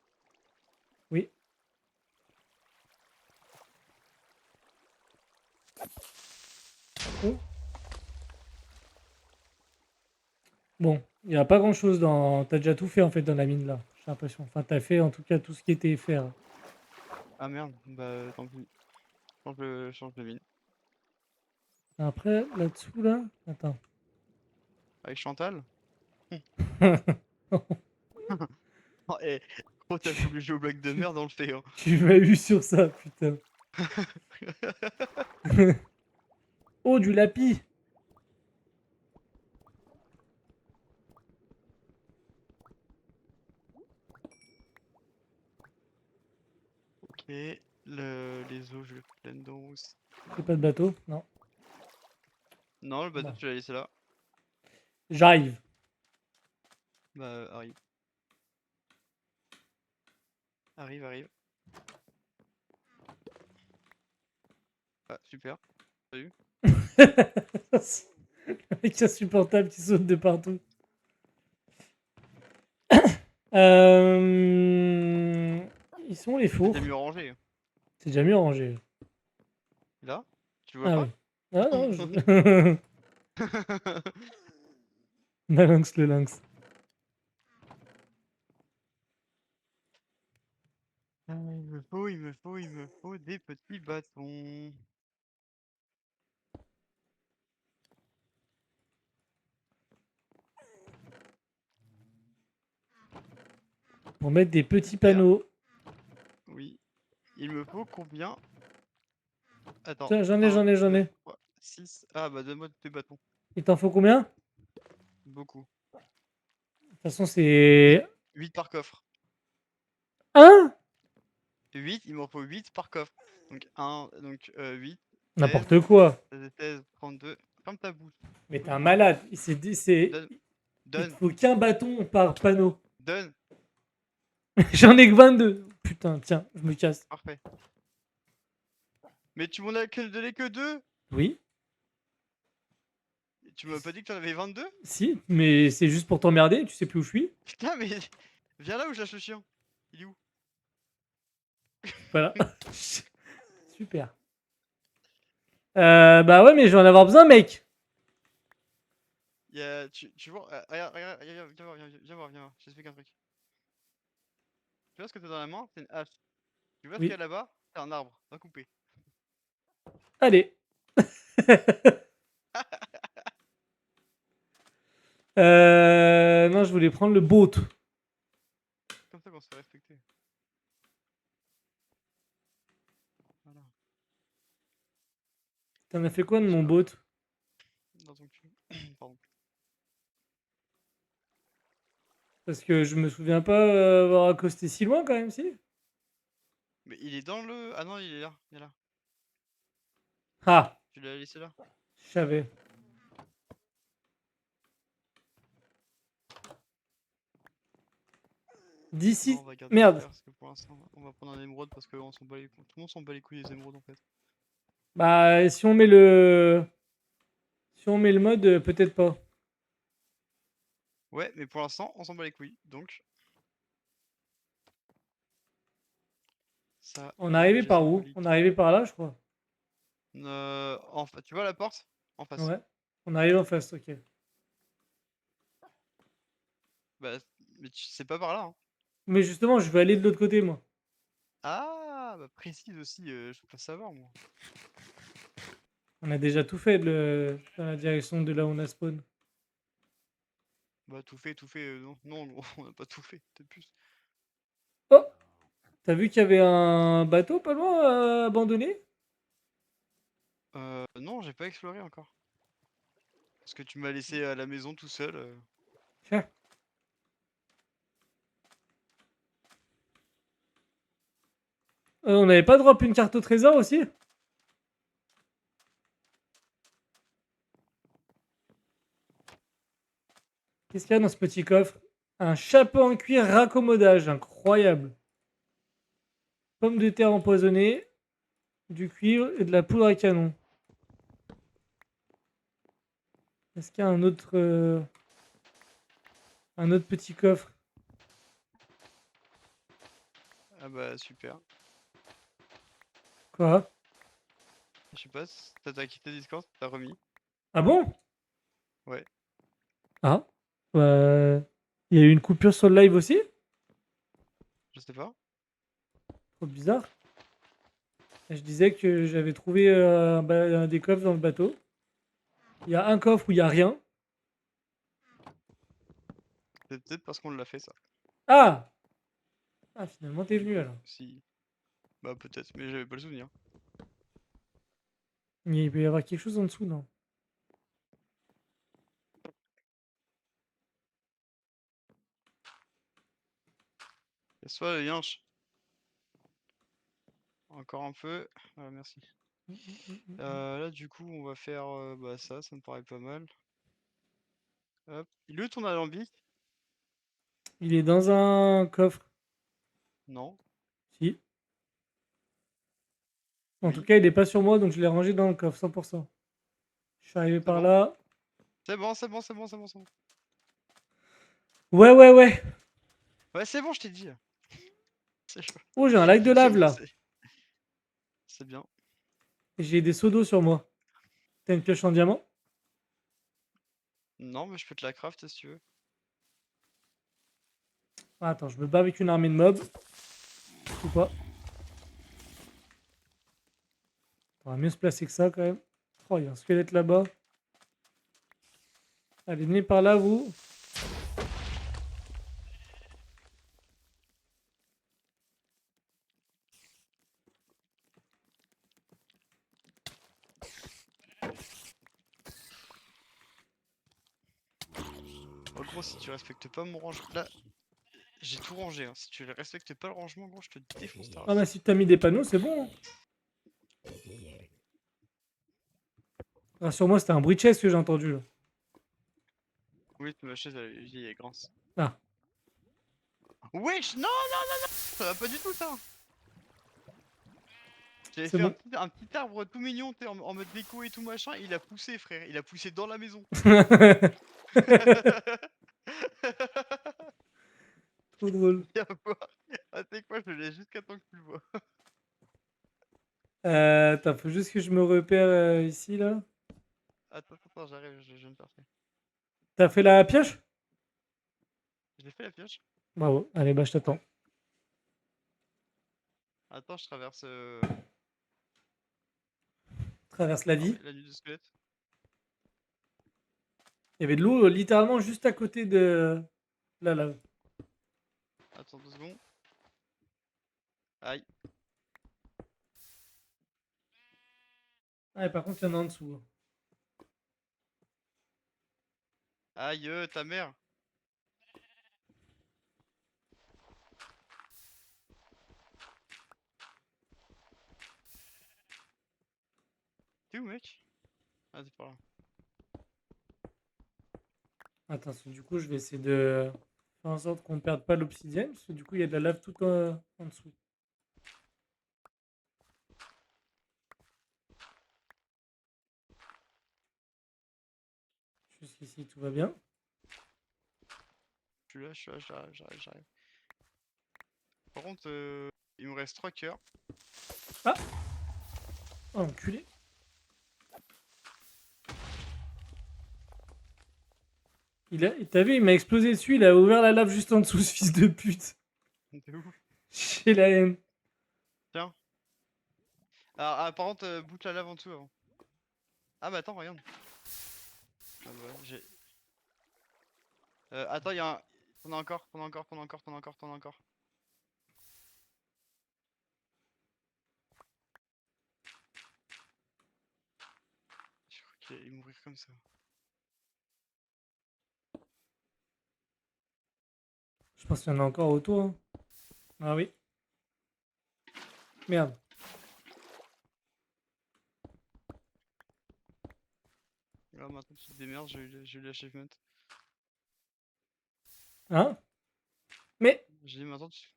Oui. Oh. Bon. Il n'y a pas grand-chose dans... T'as déjà tout fait, en fait, dans la mine, là. J'ai l'impression. Enfin, t'as fait, en tout cas, tout ce qui était fait. Hein. Ah merde, bah tant pis. Change de mine. Après, là-dessous, là. Attends. Avec Chantal? Oh, eh, gros, t'as voulu jouer au blague de merde, on le fait, hein. Tu m'as eu sur ça, putain. Oh, du lapis. Ok, les os, je vais foutre là-dedans aussi. C'est pas de bateau? Non. Non, le bateau, Bon. tu l'as laissé là. J'arrive. Bah, arrive. Arrive. Ah, super. Salut. Le mec insupportable qui saute de partout. Euh, Ils sont les fours. C'était mieux rangé. C'est déjà mieux rangé. Là? Tu le vois Ah pas? oui. Ah non, je... La lynx, le lynx. Ah, il me faut des petits bâtons. Pour mettre des petits Super. panneaux. Oui. Il me faut combien? Attends. Tiens, j'en ai, 1, j'en ai, j'en 2, ai. 3, 6. Ah bah donne-moi tes bâtons. Il t'en faut combien? De Beaucoup. toute façon, c'est... 8 par coffre. Un? 8, il m'en faut 8 par coffre. Donc 1, donc 8, 16, N'importe quoi. 16, 32. Ferme ta bouche. Mais t'es Oui. un malade. Donne, Il te donne, faut qu'un bâton par panneau. donne. J'en ai que 22. Putain, tiens, je me casse. Parfait. Mais tu m'en as donné que 2? Oui, Tu m'as pas dit que t'en avais 22? si, mais c'est juste pour t'emmerder. Tu sais plus où je suis. Putain, mais viens là où je lâche le chien. Il est où? Voilà. Super. Bah ouais, mais je vais en avoir besoin, mec. Tu vois, regarde, viens voir, je t'explique un truc. Tu vois ce que t'as dans la main? C'est une hache. Tu vois ce qu'il y Oui. a là-bas? C'est un arbre, va couper. Allez. Non, je voulais prendre le boat. Comme ça qu'on se fait respecter. Voilà. T'en as fait quoi de mon boat? Dans ton cul. Pardon. Parce que je me souviens pas avoir accosté si loin quand même, si. Mais il est dans le... Ah non, il est là. Il est là. Ah, Tu l'as laissé là. je savais. Non, D'ici. on va garder le Merde. fer parce que pour l'instant, on va prendre un émeraude parce que on s'en bat les couilles. Tout le monde s'en bat les couilles des émeraudes en fait. Bah, si on met le. Si on met le mode, peut-être pas. Ouais, mais pour l'instant, on s'en bat les couilles. Donc, ça On est est arrivé déjà par où? symbolique. On est arrivé par là, je crois. Tu vois la porte en face? Ouais. On arrive en face, ok. Bah, mais c'est pas par là. Hein. Mais justement, je vais aller de l'autre côté, moi. Ah, bah précise aussi, je peux pas savoir moi. On a déjà tout fait dans la direction de là où on a spawn. Bah tout fait, non, non, gros, on a pas tout fait, peut-être plus. Oh! T'as vu qu'il y avait un bateau pas loin abandonné? Non, j'ai pas exploré encore. Parce que tu m'as laissé à la maison tout seul. Tiens. On n'avait pas drop une carte au trésor aussi? Qu'est-ce qu'il y a dans ce petit coffre? Un chapeau en cuir raccommodage, incroyable. Pommes de terre empoisonnées, du cuivre et de la poudre à canon. Est-ce qu'il y a un autre petit coffre? Ah bah super. Quoi? Je sais pas, t'as quitté Discord, t'as remis. Ah bon? Ouais. Ah. Bah, il y a eu une coupure sur le live aussi? Je sais pas. Trop bizarre. Je disais que j'avais trouvé des coffres dans le bateau. Il y a un coffre où il n'y a rien. C'est peut-être parce qu'on l'a fait ça. Ah! Ah, finalement, t'es venu alors. Si. Bah peut-être, mais j'avais pas le souvenir. Mais il peut y avoir quelque chose en dessous, non? Et soit le yinche. Encore un peu. Voilà, merci. Là du coup on va faire bah ça me paraît pas mal. Hop. Il est où ton alambic? Il est dans un coffre. Non. Si. En tout Oui. cas, il est pas sur moi, donc je l'ai rangé dans le coffre, 100%. Je suis arrivé C'est par bon. là. C'est bon, c'est bon, c'est bon, c'est bon, c'est bon. Ouais, ouais, ouais. Ouais, c'est bon, je t'ai dit. C'est chaud. Oh, j'ai un lac de J'ai lave là. bossé. C'est bien. J'ai des seaux d'eau sur moi. T'as une pioche en diamant? Non, mais je peux te la craft si tu veux. Ah, attends, je me bats avec une armée de mobs. Ou pas? On va mieux se placer que ça quand même. Oh, il y a un squelette là-bas. Allez, venez par là, vous. En gros, si tu respectes pas mon rangement. Là, j'ai tout rangé. Hein. Si tu respectes pas le rangement, gros, je te défonce ta Ah, bah race. si t'as mis des panneaux, c'est bon. Hein. Rassure-moi, c'était un bruit de chaise que j'ai entendu là. Oui, ma chaise, elle est grince. Ah. Wesh, non, non, non, non. Ça va pas du tout, ça. J'avais C'est fait bon. un petit arbre tout mignon, t'es en mode déco et tout machin. Il a poussé, frère. Il a poussé dans la maison. Trop drôle. Viens voir. Ah, tu sais quoi, je le laisse jusqu'à temps que tu le vois. Attends, faut juste que je me repère ici là. Attends, j'arrive, je viens de faire ça. T'as fait la pioche? J'ai fait la pioche. Bravo. Allez, bah je t'attends. Attends, je traverse Traverse la vie. la nuit de squelette. Il y avait de l'eau littéralement juste à côté de la lave. Attends 2 secondes. Aïe. Ah, et par contre, il y en a en dessous. Hein. Aïe, ta mère. T'es où, mec? Ah, t'es par là. Attention, du coup, je vais essayer de faire en sorte qu'on ne perde pas l'obsidienne, parce que du coup, il y a de la lave tout en dessous. Jusqu'ici, tout va bien. Je suis là, j'arrive. Par contre, il me reste 3 cœurs. Oh, enculé. T'as vu, il m'a explosé dessus, il a ouvert la lave juste en dessous, ce fils de pute. T'es où? J'ai la haine. Tiens. Ah, par contre, boucle la lave en dessous avant. Ah, bah attends, regarde. Ah, bah, j'ai. Attends, y'a un. T'en as encore. Je crois qu'il allait mourir comme ça. Je pense qu'il y en a encore autour. Hein. Ah oui. Merde. Là, maintenant, tu te démerdes, j'ai eu l'achievement. Hein? Mais J'ai dit, maintenant, tu.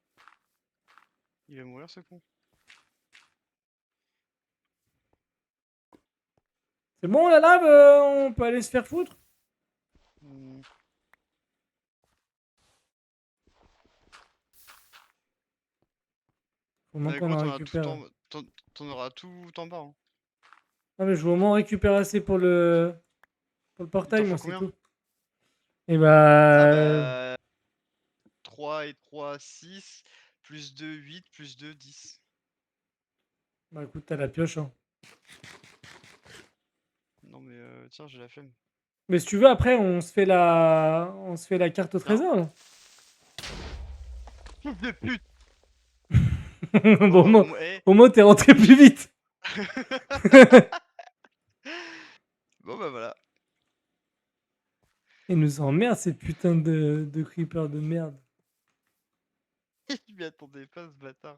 Il va mourir, ce con. c'est bon, la lave, on peut aller se faire foutre? Hmm. Faut au moins Mais qu'on gros, en t'en as tout récupère. en. T'en auras tout en bas. Hein. Ah, mais je veux au moins récupérer assez pour le Il portail, t'en moi, faut c'est combien? tout. Et Ah, bah. bah. 3 et 3, 6. Plus 2, 8. Plus 2, 10. Bah écoute, t'as la pioche. Hein. Non, mais tiens, j'ai la flemme. Mais si tu veux, après, on se fait la carte au Tiens. trésor. Là. Fils de pute! Bon, Bon, eh. au moins, t'es rentré plus vite. Bon, bah voilà. Il nous emmerde, ces putains de creepers de merde. Je m'y attendais pas, ce bâtard.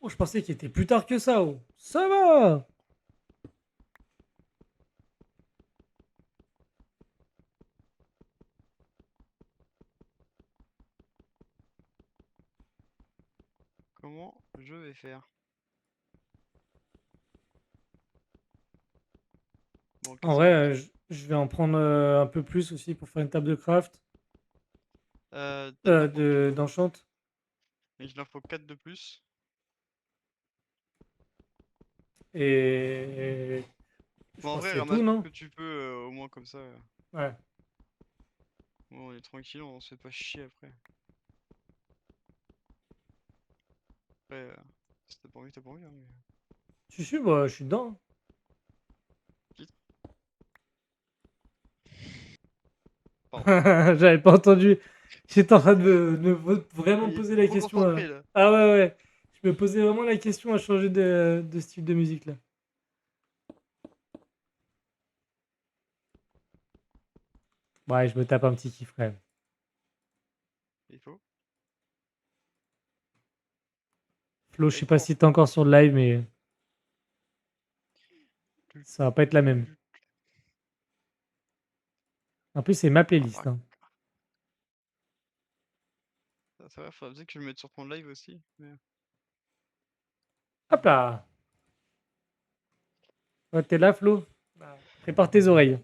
Oh, je pensais qu'il était plus tard que ça. Oh. Ça va. Comment je vais faire? Bon, En casse vrai, les couilles. je vais en prendre un peu plus aussi pour faire une table de craft. Il en faut D'enchant. mais il en faut 4 de plus. Et je Bon, en pense que vrai, c'est tout, ramasse tout ce non? que tu peux, au moins comme ça. Ouais. Bon, on est tranquille, on se fait pas chier après. Après, si t'as pas envie, t'as pas envie. Hein, mais... Si, bah, je suis dedans. Quitte. Pardon. J'avais pas entendu. J'étais en train vraiment Il est poser la trop question. concentré là. Ah ouais, ouais. Je me posais vraiment la question à changer de style de musique là. Ouais, je me tape un petit kiff quand même. Il faut. Flo, je sais pas si t'es encore sur le live, mais ça va pas être la même. En plus, c'est ma playlist. Hein. Ça va, faudrait peut-être que je me mette sur ton live aussi. Mais... Hop là. Ouais, t'es là, Flo? Prépare tes oreilles.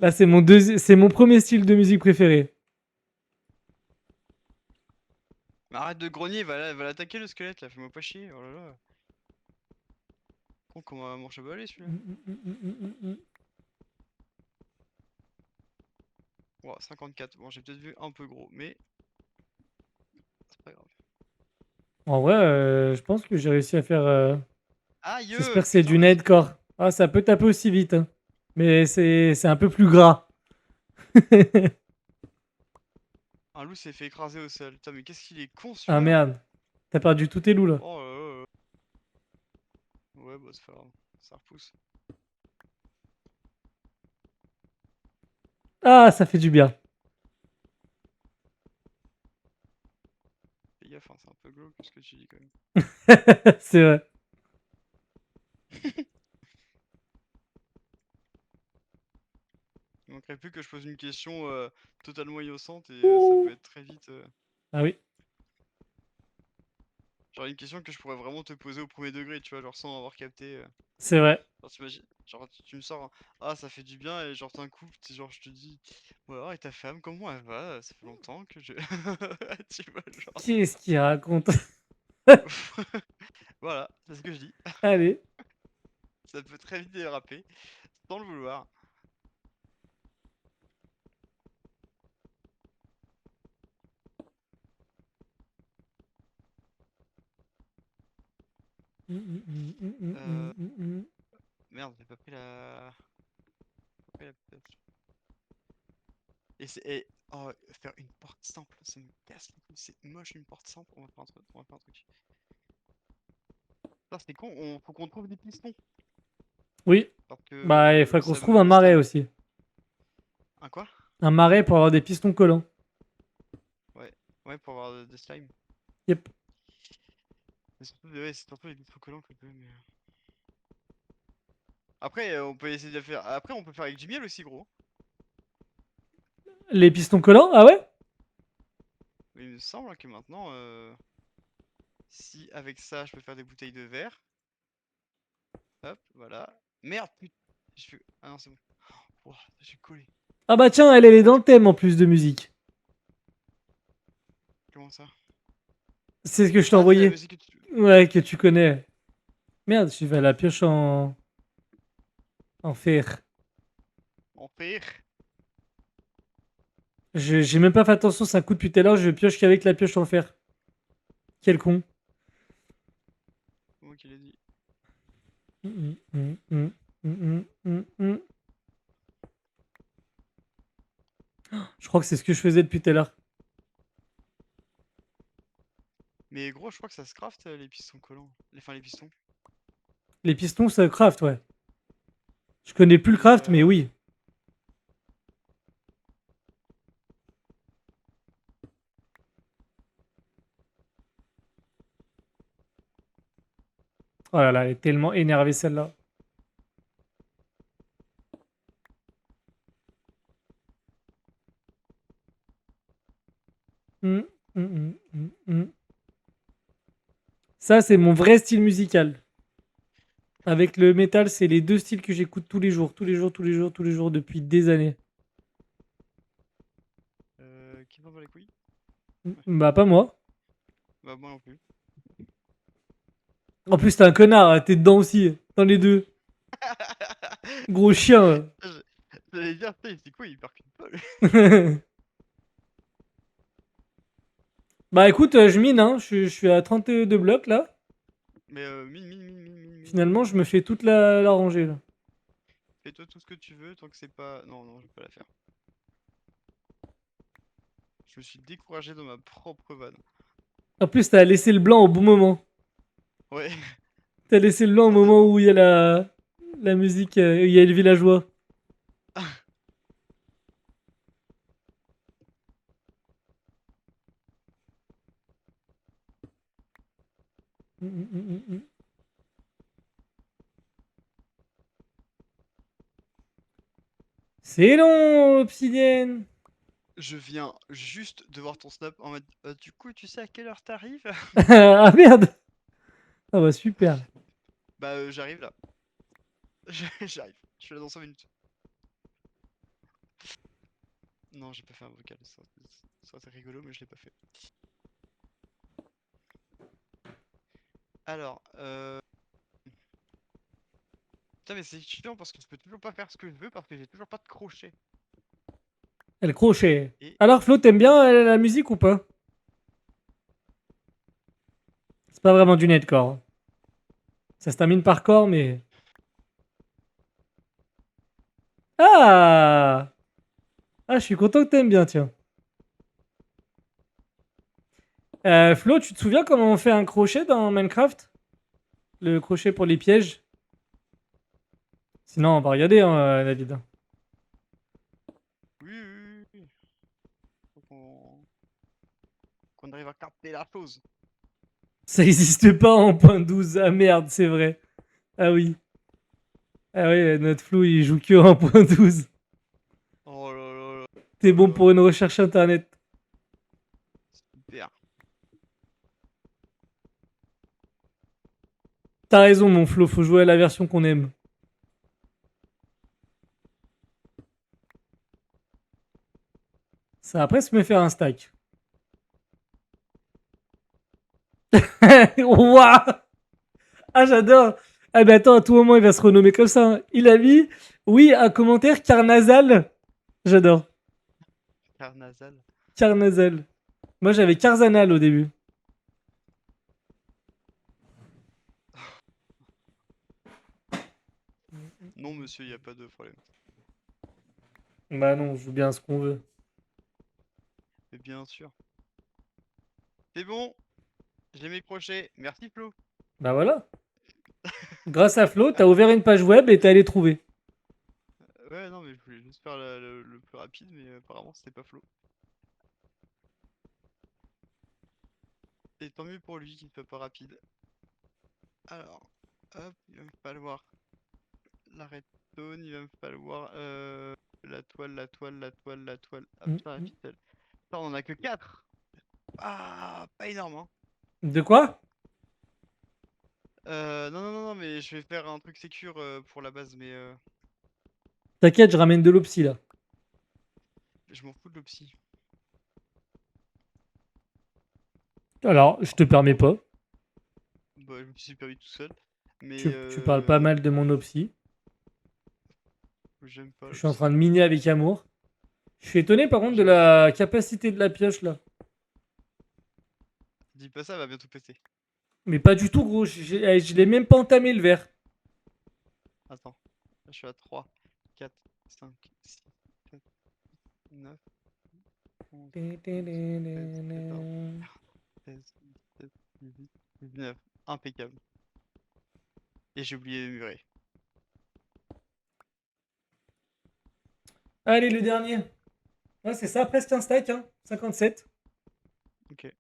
Là, c'est mon premier style de musique préféré. Arrête de grogner, va l'attaquer le squelette là, fais-moi pas chier, oh là là. Con comment mon cheval est celui-là. Wow, 54, bon j'ai peut-être vu un peu gros, mais c'est pas grave. En vrai, je pense que j'ai réussi à faire. Aïe, J'espère que c'est putain, du mais Nightcore. Ah, ça peut taper aussi vite, hein. Mais c'est un peu plus gras. un loup s'est fait écraser au sol. Putain, mais qu'est-ce qu'il est con Ah celui-là. merde. T'as perdu tous tes loups là. Oh là là. Ouais, bah c'est pas grave, ça repousse. Ah, ça fait du bien. Fais gaffe, hein, c'est un peu glauque ce que tu dis quand même. C'est vrai. Il manquerait plus que je pose une question totalement innocente et ça peut être très vite. Ah oui, Genre une question que je pourrais vraiment te poser au premier degré, tu vois, genre sans avoir capté. c'est vrai. Genre t'imagines, genre tu me sors un, ah ça fait du bien et genre d'un coup, genre je te dis, ouais alors, et ta femme, comment elle va? Ça fait longtemps que je... Tu vois, genre... Qu'est-ce qu'il raconte? Voilà, c'est ce que je dis. Allez. Ça peut très vite déraper, sans le vouloir. Euh, Merde, j'ai pas pris la... pas pris la pioche. Et c'est... Oh, faire une porte simple, ça me casse les couilles, c'est moche une porte simple, on va faire un truc, on va faire un truc. Putain, c'est con, faut qu'on trouve des pistons. Oui. Parce Bah, il que faudrait qu'on ça se trouve me un marais slime. aussi. Un quoi? Un marais pour avoir des pistons collants. Ouais, ouais, pour avoir des slime. Yep. Mais surtout, ouais, c'est surtout les vitres collants que je veux, mais... Après, on peut essayer de le faire... Après, on peut faire avec du miel aussi, gros. Les pistons collants? Ah ouais? Mais il me semble que maintenant, si avec ça, je peux faire des bouteilles de verre. Hop, voilà. Merde, putain. Ah non, c'est bon. Ouah, j'ai collé. Ah bah tiens, elle est dans le thème en plus de musique. Comment ça? C'est ce que je t'ai Ah, c'est la envoyé. musique que tu... Ouais, que tu connais. Merde, j'ai fait la pioche en fer. En fer. J'ai même pas fait attention, c'est un coup depuis tout à l'heure, je pioche qu'avec la pioche en fer. Quel con. C'est moi qui l'ai dit. Je crois que c'est ce que je faisais depuis tout à l'heure. Mais gros, je crois que ça se craft les pistons collants. Enfin, les pistons. Les pistons, ça craft, ouais. Je connais plus le Et craft, mais oui. Oh là là, elle est tellement énervée celle-là. Hum, hum, hum. Ça, c'est mon vrai style musical. Avec le métal, c'est les deux styles que j'écoute tous les jours, tous les jours, tous les jours, tous les jours depuis des années. qui m'en bat les couilles? Bah, pas moi. Bah, moi non plus. En plus, t'es un connard, hein, t'es dedans aussi, dans les deux. Gros chien. J'allais dire, putain, c'est quoi, il percute pas lui. Bah écoute, je mine, hein. Je suis à 32 blocs là. Mais mine. Finalement, je me fais toute la rangée là. Fais-toi tout ce que tu veux tant que c'est pas... Non, non, je vais pas la faire. Je me suis découragé dans ma propre vanne. En plus, t'as laissé le blanc au bon moment. Ouais, T'as laissé le blanc au moment certainement. où il y a la musique, il y a le villageois. C'est long, Obsidienne. Je viens juste de voir ton snap en mode du coup, tu sais à quelle heure t'arrives? Ah merde. Ah bah super. Bah, j'arrive là. J'arrive. Je suis là dans 5 minutes. Non, j'ai pas fait un vocal. Ça aurait été rigolo, mais je l'ai pas fait. Alors, putain, mais c'est chiant parce que je peux toujours pas faire ce que je veux parce que j'ai toujours pas de crochet. Le crochet. Et Alors Flo, t'aimes bien la musique ou pas? C'est pas vraiment du netcore. Ça se termine par corps, mais... Ah! Ah, je suis content que t'aimes bien, tiens. Flo, tu te souviens comment on fait un crochet dans Minecraft? Le crochet pour les pièges? Sinon, on va regarder, hein, David. oui, oui, oui, oui. Faut qu'on arrive à capter la chose. Ça n'existe pas en point 12. Ah merde, c'est vrai. Ah oui. Ah oui, notre Flo, il joue que en point 12. Oh là là là. T'es Oh bon là pour une recherche internet. super. T'as raison, mon Flo, faut jouer à la version qu'on aime. Ça va presque me faire un stack. Waouh! Ah, j'adore! Ah, mais attends, à tout moment, il va se renommer comme ça, hein. Il a mis, oui, un commentaire Carnazal. J'adore. Carnazal. Carnazal. Moi, j'avais Carzanal au début. Non, monsieur, y a pas de problème. Bah non, on joue bien à ce qu'on veut. Mais bien sûr. C'est bon, j'ai mes crochets. Merci Flo. Bah voilà. Grâce à Flo, t'as ouvert une page web et t'es allé trouver. Ouais, non, mais je voulais juste faire le plus rapide, mais apparemment c'était pas Flo. Et tant mieux pour lui qu'il ne soit pas rapide. Alors, hop, il va me falloir la redstone, il va me falloir la toile, la toile, la toile, la toile. Hop, ça la ficelle. Ça, on en a que 4. Ah, pas énorme, hein. De quoi? Non, non, non, non, mais je vais faire un truc sécure pour la base, mais T'inquiète, je ramène de l'opsie là. je m'en fous de l'opsie. Alors, je te permets pas. Bah, je me suis permis tout seul. Mais Tu parles pas mal de mon opsie. j'aime pas Je suis en l'opsie. train de miner avec amour. Je suis étonné par contre de la capacité de la pioche là. Dis pas ça, elle va bientôt péter. Mais pas du tout gros, je l'ai même pas entamé le verre. Attends, là, je suis à 3, 4, 5, 6, 7, 9, 11, 12, 13, 14, 16, 17, 18, 19. Impeccable. Et j'ai oublié de murer. Allez, le dernier. Ouais, c'est ça, presque un stack, hein. 57. Ok.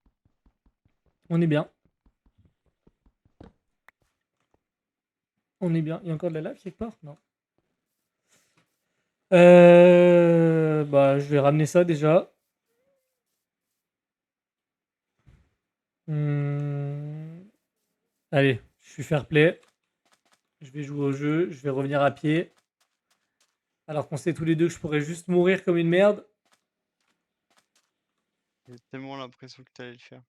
On est bien. On est bien. Il y a encore de la lave quelque part? Non. Bah, je vais ramener ça déjà. Allez, je suis fair play. Je vais jouer au jeu. Je vais revenir à pied. Alors qu'on sait tous les deux que je pourrais juste mourir comme une merde. J'ai tellement l'impression que tu allais le faire.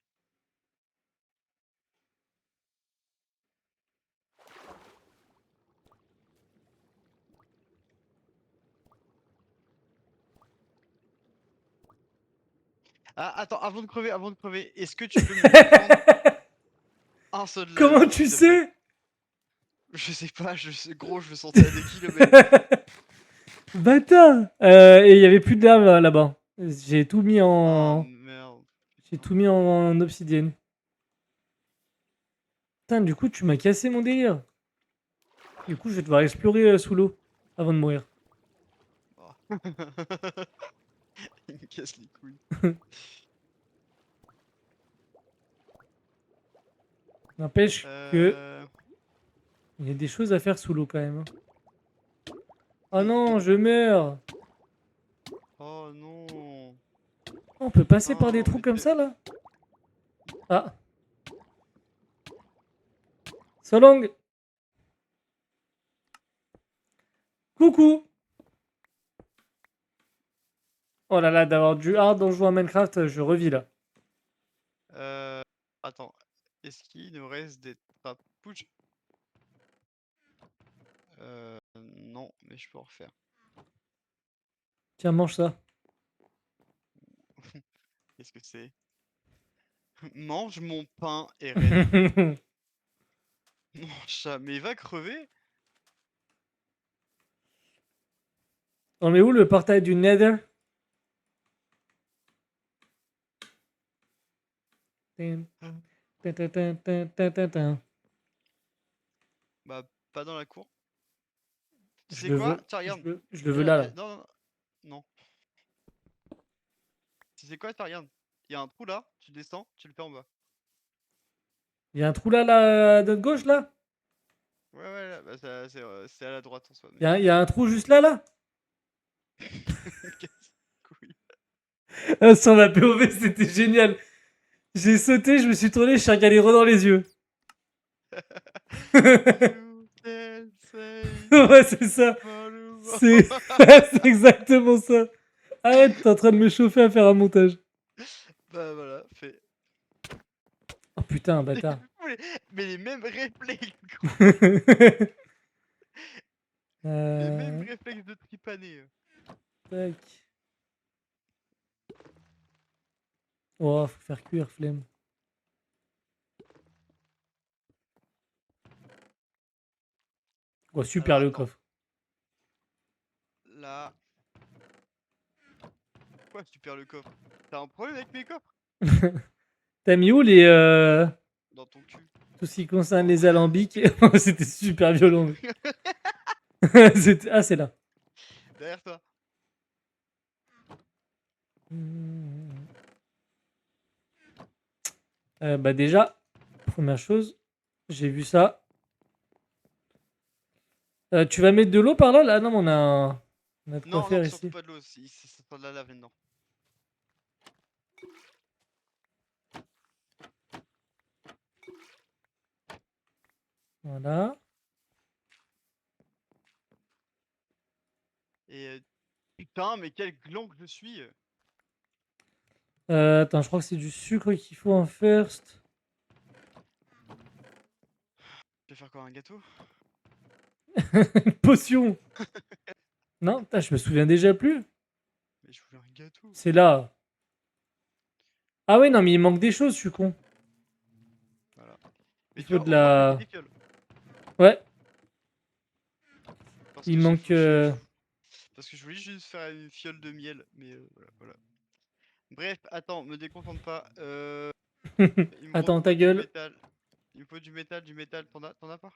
Ah, attends, avant de crever, est-ce que tu peux me prendre un seul Comment lave, tu s'il te plaît? sais? Je sais pas, gros, je le sentais à des kilomètres. Bâtard! Et il y avait plus de lave là-bas. J'ai tout mis Ah en. merde. J'ai tout mis en obsidienne. Putain, du coup, tu m'as cassé mon délire. Du coup, je vais devoir explorer sous l'eau avant de mourir. Oh. Il me casse les couilles. N'empêche que Euh... il y a des choses à faire sous l'eau quand même. Oh non, je meurs. Oh non. On peut passer par des Oh, trous mais comme ça là? Ah. Solong. Coucou. Oh là là, d'avoir du hard en jouant à Minecraft, je revis là. Attends. Est-ce qu'il nous reste des Push. Non, mais je peux en refaire. Tiens, mange ça. Qu'est-ce que c'est? Mange mon pain et reste. Mon chat, mais va crever. On met où le portail du Nether? Tin, tin, tin, tin, tin, tin, tin, tin. Bah, pas dans la cour. Tu Je sais le quoi? veux. Tiens, regarde. Je le veux là, là. Non, non, non. Non. Tu sais quoi? Tiens, regarde. Il y a un trou là, tu descends, tu le fais en bas. Il y a un trou là, là, à notre gauche, là? Ouais, ouais, là, bah, c'est à la droite en soi. Il y a un trou juste là, là? Casse-couille. Ah, sur la POV, c'était génial. J'ai sauté, je me suis tourné, je suis regardé dans les yeux. You can say Ouais, c'est ça. follow- C'est c'est exactement ça. Arrête, t'es en train de me chauffer à faire un montage. Bah voilà, fait. Oh putain, bâtard. Mais les mêmes réflexes, les mêmes Euh, réflexes de tripané. tac. Oh, faut faire cuire, flemme. Oh, super Alors le attends, coffre. là. Pourquoi tu perds le coffre? T'as un problème avec mes coffres? T'as mis où les. Dans ton cul. Tout ce qui concerne les alambics? C'était super violent. Ah, c'est là. Derrière toi. Bah déjà, première chose, j'ai vu ça. Tu vas mettre de l'eau par là? Là, non, on a de quoi Non, non, faire surtout ici. pas de l'eau, c'est pas de la lave là-dedans. Voilà. Et putain, mais quel gland que je suis! Attends, je crois que c'est du sucre qu'il faut en first. Je vais faire quoi, un gâteau? Une potion. Non, putain, je me souviens déjà plus. Mais je voulais un gâteau. C'est là. Ah ouais, non, mais il manque des choses, je suis con. Voilà. Il Mais tu faut vois, de au moins je mettais la. des fioles. Ouais, Parce il que manque. parce que je voulais juste faire une fiole de miel. Mais voilà, voilà. Bref, attends, me déconcentre pas. Il me Attends, faut ta du gueule. métal. Il me faut du métal. T'en as pas?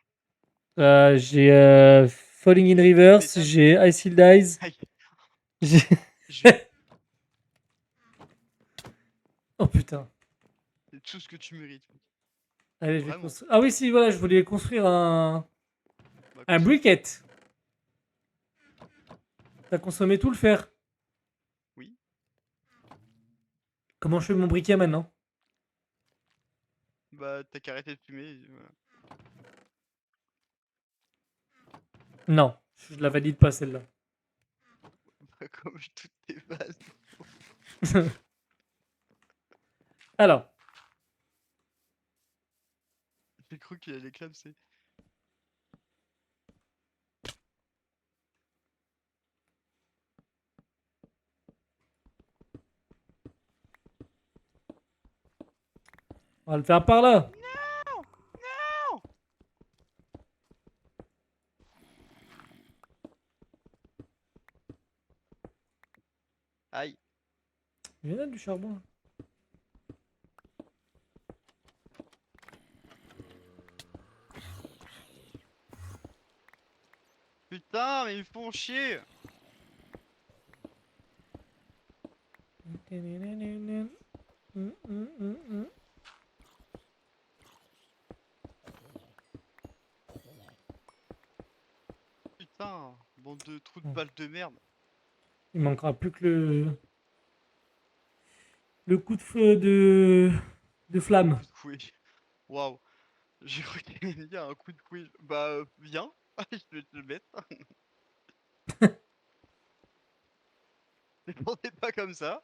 J'ai Falling in Du Reverse, métal? j'ai Ice Eyes. Aïe, J'ai. je- Oh putain. c'est tout ce que tu mérites. Allez, je vais Vraiment. construire. Ah oui, si, voilà, je voulais construire un. Bah, Un construis. briquette. T'as consommé tout le fer. Oui. Comment je fais mon briquet maintenant? Bah, t'as qu'à arrêter de fumer. Voilà. Non, je la valide pas celle-là. Comme toutes tes bases. Alors, J'ai cru qu'il allait clamser. on va le faire par là. Non! Non! Aïe. Il y en a du charbon. Putain, mais ils me font chier! Putain, bande de trous de balles de merde. Il manquera plus que le coup de feu de flamme. Coup de coué. Waouh. J'ai cru qu'il allait me dire un coup de coué. Bah, viens. Je vais te le mettre. Dépendez pas comme ça.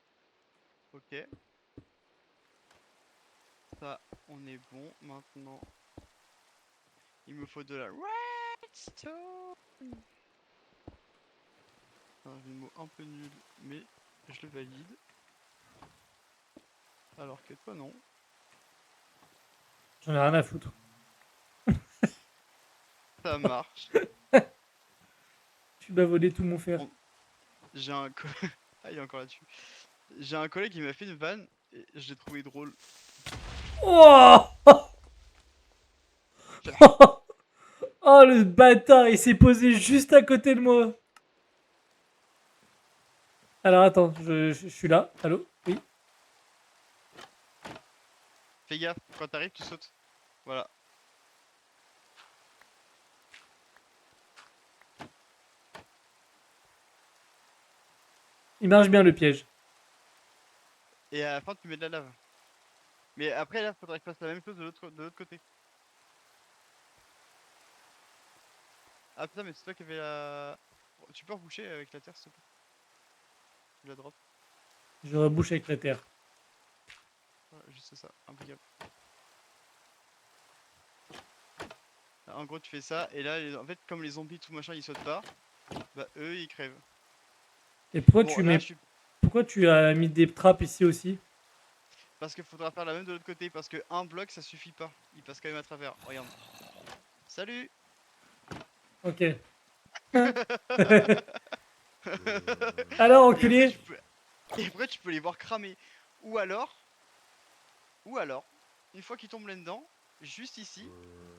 Ok. Ça, on est bon. Maintenant, il me faut de la redstone. C'est un jeu de mots un peu nul, mais je le valide. Alors que toi, non. J'en ai rien à foutre. Ça marche. Tu m'as volé tout mon fer. On- J'ai un ah, il est encore là-dessus. J'ai un collègue qui m'a fait une vanne et je l'ai trouvé drôle. Oh Oh le bâtard, il s'est posé juste à côté de moi. Alors attends, je suis là. Allô? Oui. Fais gaffe, quand t'arrives, tu sautes. Voilà. Il marche bien le piège. Et à la fin, tu mets de la lave. Mais après, là, faudrait que je fasse la même chose de l'autre côté. Ah putain, mais c'est toi qui avais la. Tu peux reboucher avec la terre, s'il te plaît? Je la drop. Je rebouche avec la terre. Voilà, juste ça, impeccable. En gros, tu fais ça, et là, en fait, comme les zombies, tout machin, ils sautent pas, bah eux, ils crèvent. Et pourquoi Bon, tu là, mets, je suis. pourquoi tu as mis des trappes ici aussi? Parce qu'il faudra faire la même de l'autre côté, parce que un bloc, ça suffit pas. Il passe quand même à travers. Regarde. Salut. Ok. Alors Et après, enculé. tu peux les voir cramer. Ou alors, une fois qu'ils tombent là-dedans, juste ici,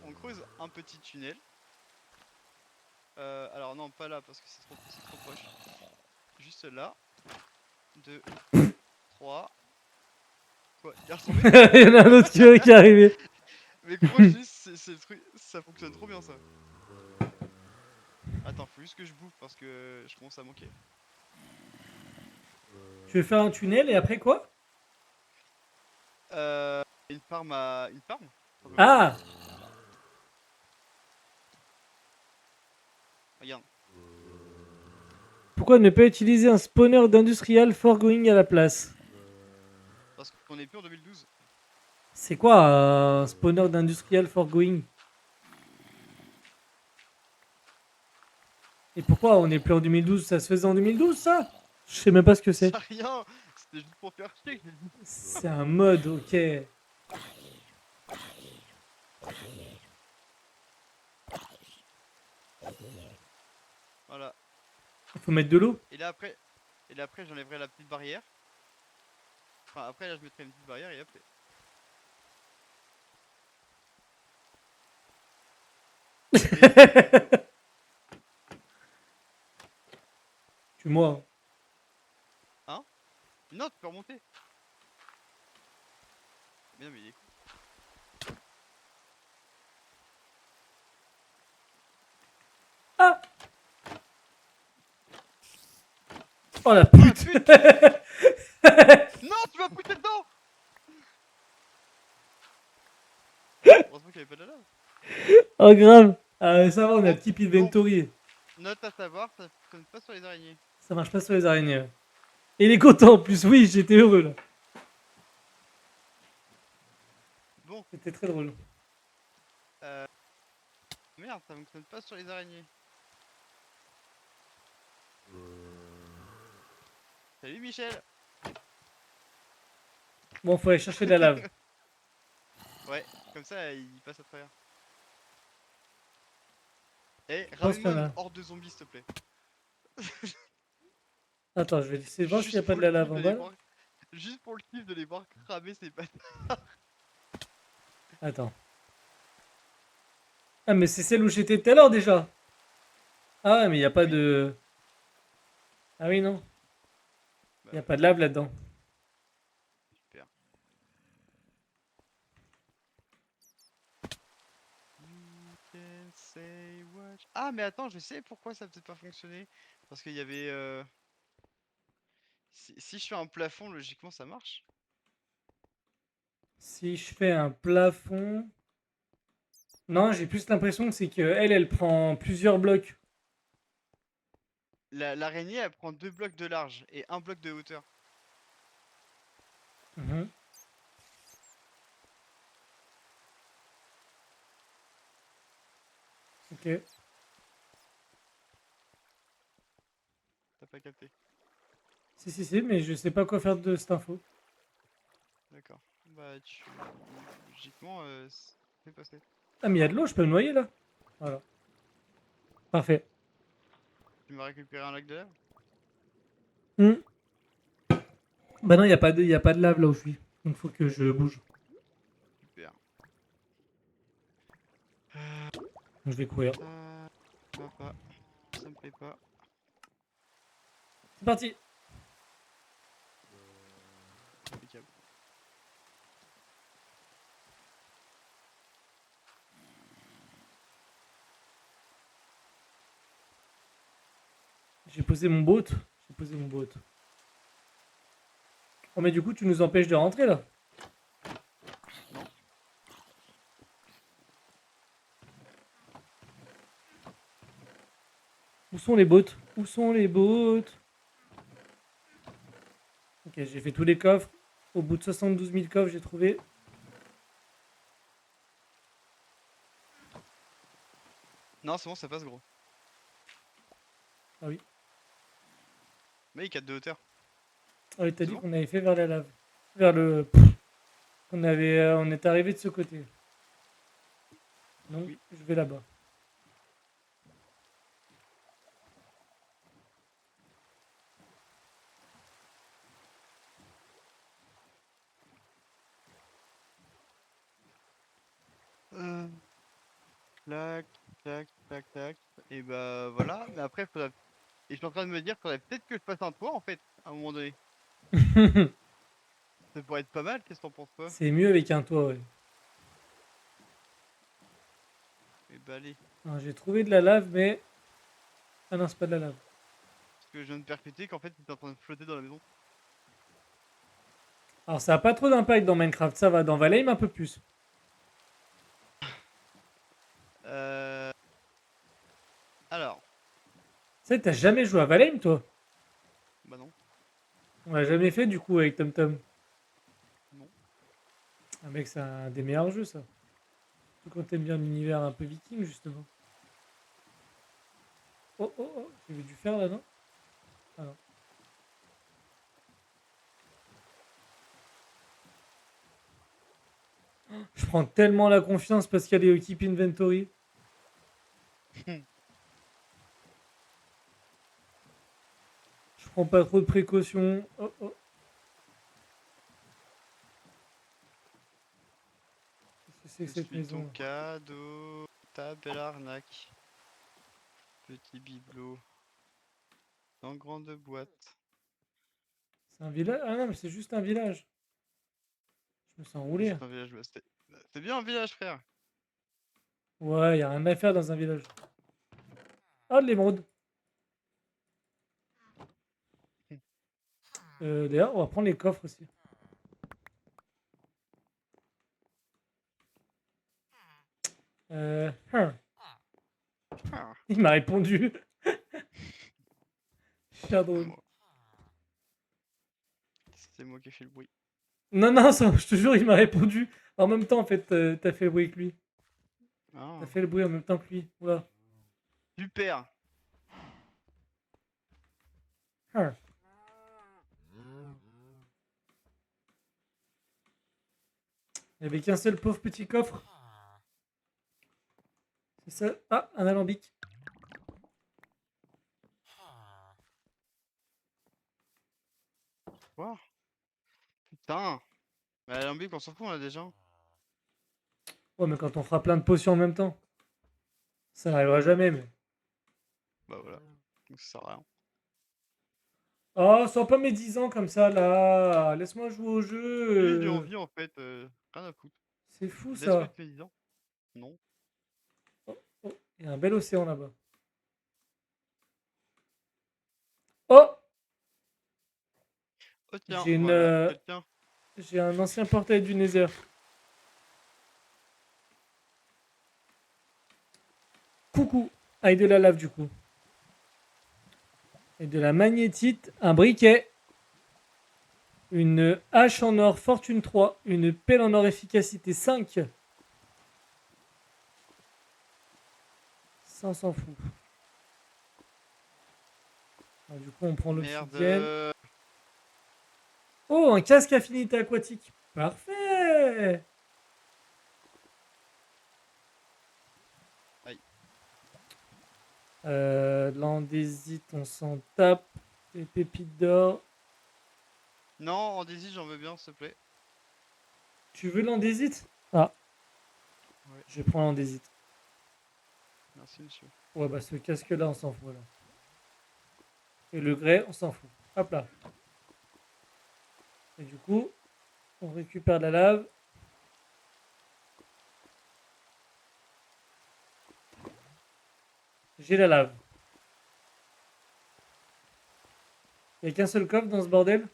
on creuse un petit tunnel. Alors non, pas là parce que c'est trop proche. Juste là. 2, 3. Quoi? Il est retombé? Il y en a un autre qui est arrivé. Mais gros, juste, c'est le truc, ça fonctionne trop bien ça. Attends, faut juste que je bouffe parce que je commence à manquer. Tu veux faire un tunnel et après quoi? Une farm à. Une farm? Simplement. Ah! Regarde. Pourquoi ne pas utiliser un spawner d'industrial foregoing à la place? Parce qu'on est plus en 2012. C'est quoi un spawner d'industrial foregoing? Et pourquoi on est plus en 2012? Ça se faisait en 2012 ça? Je sais même pas ce que c'est. C'est rien! C'était juste pour faire chier. C'est un mode, ok. Voilà. Il faut mettre de l'eau. Et là après. Et là après, j'enlèverai la petite barrière. Enfin, après, là, je mettrai une petite barrière et après. Tue-moi. Hein? Non, tu peux remonter. Mais non, mais il est con. Ah! Oh la pute! Non, tu m'as poussé dedans! Heureusement qu'il y avait pas de lave. Oh grave. Ah, ça va, on a Bon, le type bon. inventory. Note à savoir, ça fonctionne pas sur les araignées. Ça marche pas sur les araignées. Et il est content en plus, oui, j'étais heureux là. Bon, C'était très drôle. merde, ça fonctionne pas sur les araignées. Salut Michel! Bon, faut aller chercher de la lave. Ouais, comme ça il passe à travers. Eh, pense qu'il y ramène-moi en a. une horde de zombies s'il te plaît. Attends, je vais essayer de voir s'il n'y a Juste pas pour de le la kiff lave en de les bas. voir. Juste pour le kiff de les voir cramer ces bâtards. Attends. Ah, mais c'est celle où j'étais tout à l'heure déjà. Ah, ouais, mais il n'y a pas Oui. de. Ah oui, non. Bah, Il n'y a pas de lave là-dedans. super. You can say what... Ah mais attends, je sais pourquoi ça a peut-être pas fonctionné. Parce qu'il y avait... Si je fais un plafond, logiquement ça marche. Si je fais un plafond. Non, j'ai plus l'impression que c'est que elle prend plusieurs blocs. L'araignée, elle prend 2 blocs de large et 1 bloc de hauteur. Mhm. Ok. T'as pas capté. Si, mais je sais pas quoi faire de cette info. D'accord. Bah, logiquement, c'est passé. Ah, mais il y a de l'eau, je peux me noyer là. Voilà. Parfait. Tu m'as récupéré un lac de lave? Hmm. Bah non, y a pas de lave là où je suis. Donc faut que je bouge. Super. Donc, je vais courir. Ça va pas. Ça me plaît pas. C'est parti. Impeccable. J'ai posé mon boat. J'ai posé mon boat. Oh mais du coup tu nous empêches de rentrer là. Non. Où sont les boats? Où sont les boats? Ok, j'ai fait tous les coffres. Au bout de 72 000 coffres, j'ai trouvé. Non, c'est bon, ça passe, gros. Ah oui. Mais il 4 de hauteur. Ah oui, t'as C'est dit bon? qu'on avait fait vers la lave. Vers le. On est arrivé de ce côté. Donc Oui. je vais là-bas. Euh, Clac, clac, clac, clac. Et bah voilà. Mais après, faudra. Et je suis en train de me dire qu'il faudrait peut-être que je fasse un toit en fait, à un moment donné. Ça pourrait être pas mal, qu'est-ce que t'en penses toi? C'est mieux avec un toit, ouais. Et bah allez. Alors, j'ai trouvé de la lave, mais. Ah non, c'est pas de la lave. Parce que je viens de percuter qu'en fait, t'es en train de flotter dans la maison. Alors ça a pas trop d'impact dans Minecraft, ça va. Dans Valheim, un peu plus. Euh... Alors, Tu sais, t'as jamais joué à Valheim, toi? bah non, On l'a jamais fait du coup avec TomTom. non. Ah mec, c'est un des meilleurs jeux, ça. Surtout quand t'aimes bien l'univers un peu viking, justement. Oh, oh, oh, j'ai vu du fer là, non? Ah non. Je prends tellement la confiance parce qu'il y a les Keep Inventory. Je prends pas trop de précautions. Oh, oh. Qu'est-ce que c'est Je que cette suis ton maison? cadeau, ta belle arnaque. Petit bibelot, dans grande boîte. C'est un village? Ah non, mais c'est juste un village. Je me sens roulé. Juste un village, bah, c'est bien un village, frère. Ouais, y a rien à faire dans un village. Ah, de l'émeraude. D'ailleurs, on va prendre les coffres aussi. Euh, hein. Ah, Il m'a répondu. Cher drôle. moi. C'est moi qui ai fait le bruit. Non, non, ça, je te jure, il m'a répondu. En même temps, en fait, t'as fait le bruit que lui. Ah, T'as fait le bruit en même temps que lui. Oula. super. Hein. Il n'y avait qu'un seul pauvre petit coffre. C'est ça. Ah, un alambic. Quoi? Putain. Mais l'alambic, on s'en fout, on l'a déjà. Ouais, mais quand on fera plein de potions en même temps, ça n'arrivera jamais, mais. Bah voilà. Donc ça sert à rien. Oh, sors pas mes 10 ans comme ça, là. Laisse-moi jouer au Oui, j'ai jeu. envie en fait. Rien à foutre. C'est fou, Détruit ça. le paysan. Non. Oh, il y a un bel océan là-bas. Oh, Oh tiens, j'ai une, voilà, quelqu'un. j'ai un ancien portail du Nether. coucou. Avec de la lave du coup. Et de la magnétite, un briquet. Une hache en or fortune 3. Une pelle en or efficacité 5. Ça on s'en fout. Alors, du coup on prend Merde. l'obsidienne. Oh, un casque affinité aquatique. Parfait. Aïe. L'andésite, on s'en tape. Les pépites d'or. Non, en désir, j'en veux bien, s'il te plaît. Tu veux l'andésite? Ah. Ouais. Je prends l'andésite. Merci, monsieur. Ouais, bah ce casque-là, on s'en fout là. Et le grès, on s'en fout. Hop là. Et du coup, on récupère la lave. J'ai la lave. Il n'y a qu'un seul coffre dans ce bordel?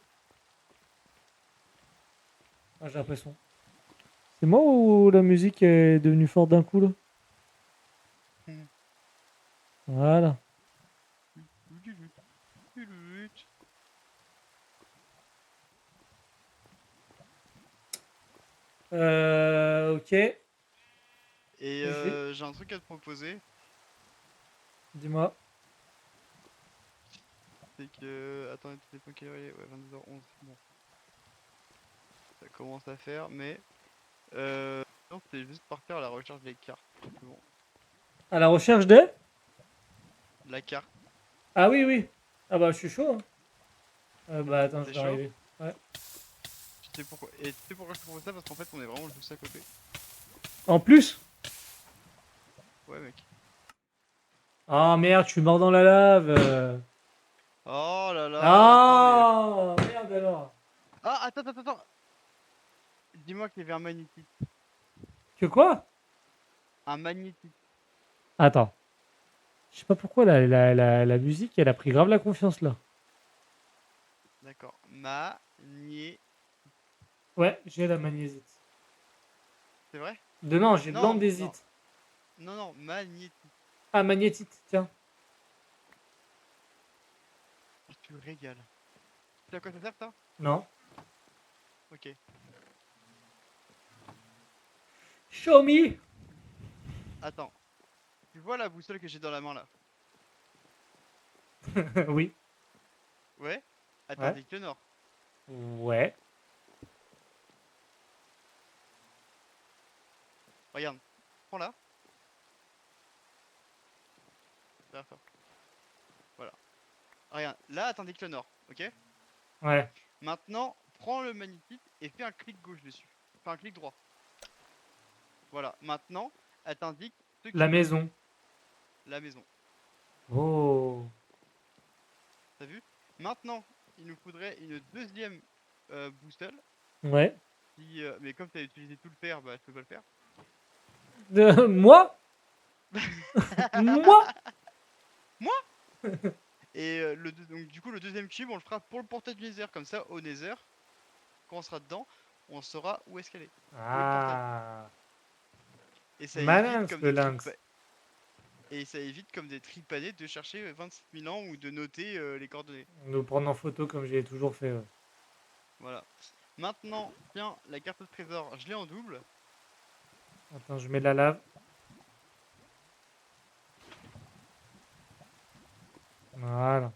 Ah, j'ai l'impression. C'est moi ou la musique est devenue forte d'un coup là? Voilà. Ok. Et J'ai- j'ai un truc à te proposer. Dis-moi. C'est que. Attends, tu dépends quelle heure il est. Ouais, 22h11. Bon. Ça commence à faire, mais. Non, c'est juste partir à la recherche des cartes. Bon. À la recherche de? La carte, Ah oui, oui. Ah bah je suis chaud, hein. Bah attends, je c'est vais chaud. arriver. Ouais. Tu sais pourquoi. Et tu sais pourquoi je te propose ça? Parce qu'en fait, on est vraiment juste à côté. En plus? Ouais, mec. Ah merde, je suis mort dans la lave. Oh là là, attends, mais. Ah merde alors. Ah, attends. Dis-moi qu'il y avait un magnétique. Que quoi? Un magnétique. Attends. Je sais pas pourquoi la musique, elle a pris grave la confiance là. D'accord. Magnétique. Ouais, j'ai la magnésie. C'est vrai? Non, j'ai de Non, non. l'andésite. Non, magnétique. Ah, magnétite, tiens. Oh, tu me régales. Tu sais à quoi ça sert, ça? Non. Ok. Show me. Attends. Tu vois la boussole que j'ai dans la main là? Oui. Ouais? Elle Ouais. t'indique le nord. Ouais. Regarde. Prends là. Derrière toi. Voilà. Regarde. Là, elle t'indique le nord. Ok? Ouais. Maintenant, prends le magnétique et fais un clic gauche dessus. Fais un clic droit. Voilà. Maintenant, elle t'indique ce La qu'il y a. maison. La maison. Oh. T'as vu? Maintenant, il nous faudrait une deuxième boussole. Ouais. Mais comme tu as utilisé tout le fer, bah je peux pas le faire. Moi? Moi? Et donc du coup le deuxième cube on le fera pour le portail du Nether. Comme ça au Nether, quand on sera dedans, on saura où est-ce qu'elle est. Où est le portail. Ah. Et ça Malin évite comme le des lynx. Et ça évite comme des tripanés de chercher 27 000 ans ou de noter les coordonnées. Nous prendre en photo comme j'ai toujours fait. Ouais. Voilà. Maintenant, tiens, la carte de trésor, je l'ai en double. Attends, je mets de la lave. Voilà.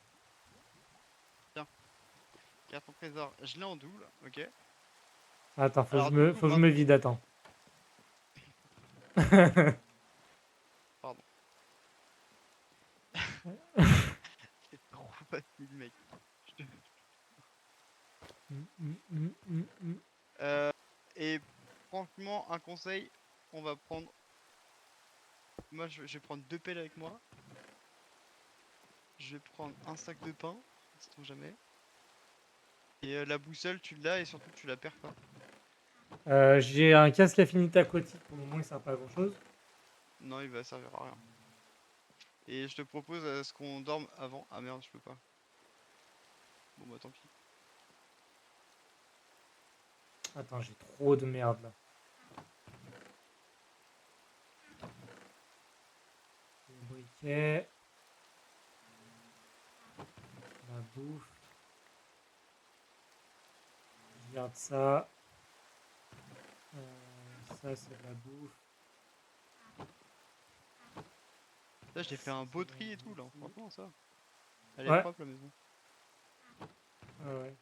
Carte de trésor, je l'ai en double, ok. Attends, Alors du coup, faut que je me vide, attends. pardon. C'est trop facile, mec. Je te- Euh, et franchement, un conseil, on va prendre. Moi, je vais prendre 2 pelles avec moi. Je vais prendre un sac de pain, sait-on jamais. Et la boussole, tu l'as et surtout tu la perds pas. J'ai un casque affinité aquatique. Pour le moment, il sert pas à grand chose. Non, il va servir à rien. Et je te propose à ce qu'on dorme avant. Ah merde, je peux pas. Bon bah tant pis. Attends, j'ai trop de merde là. Ok. La bouffe. Je garde ça. Ça, c'est de la bouffe. Là, j'ai fait un beau tri et tout, là. Franchement, ça. Elle est Ouais. propre, la maison. Ah ouais.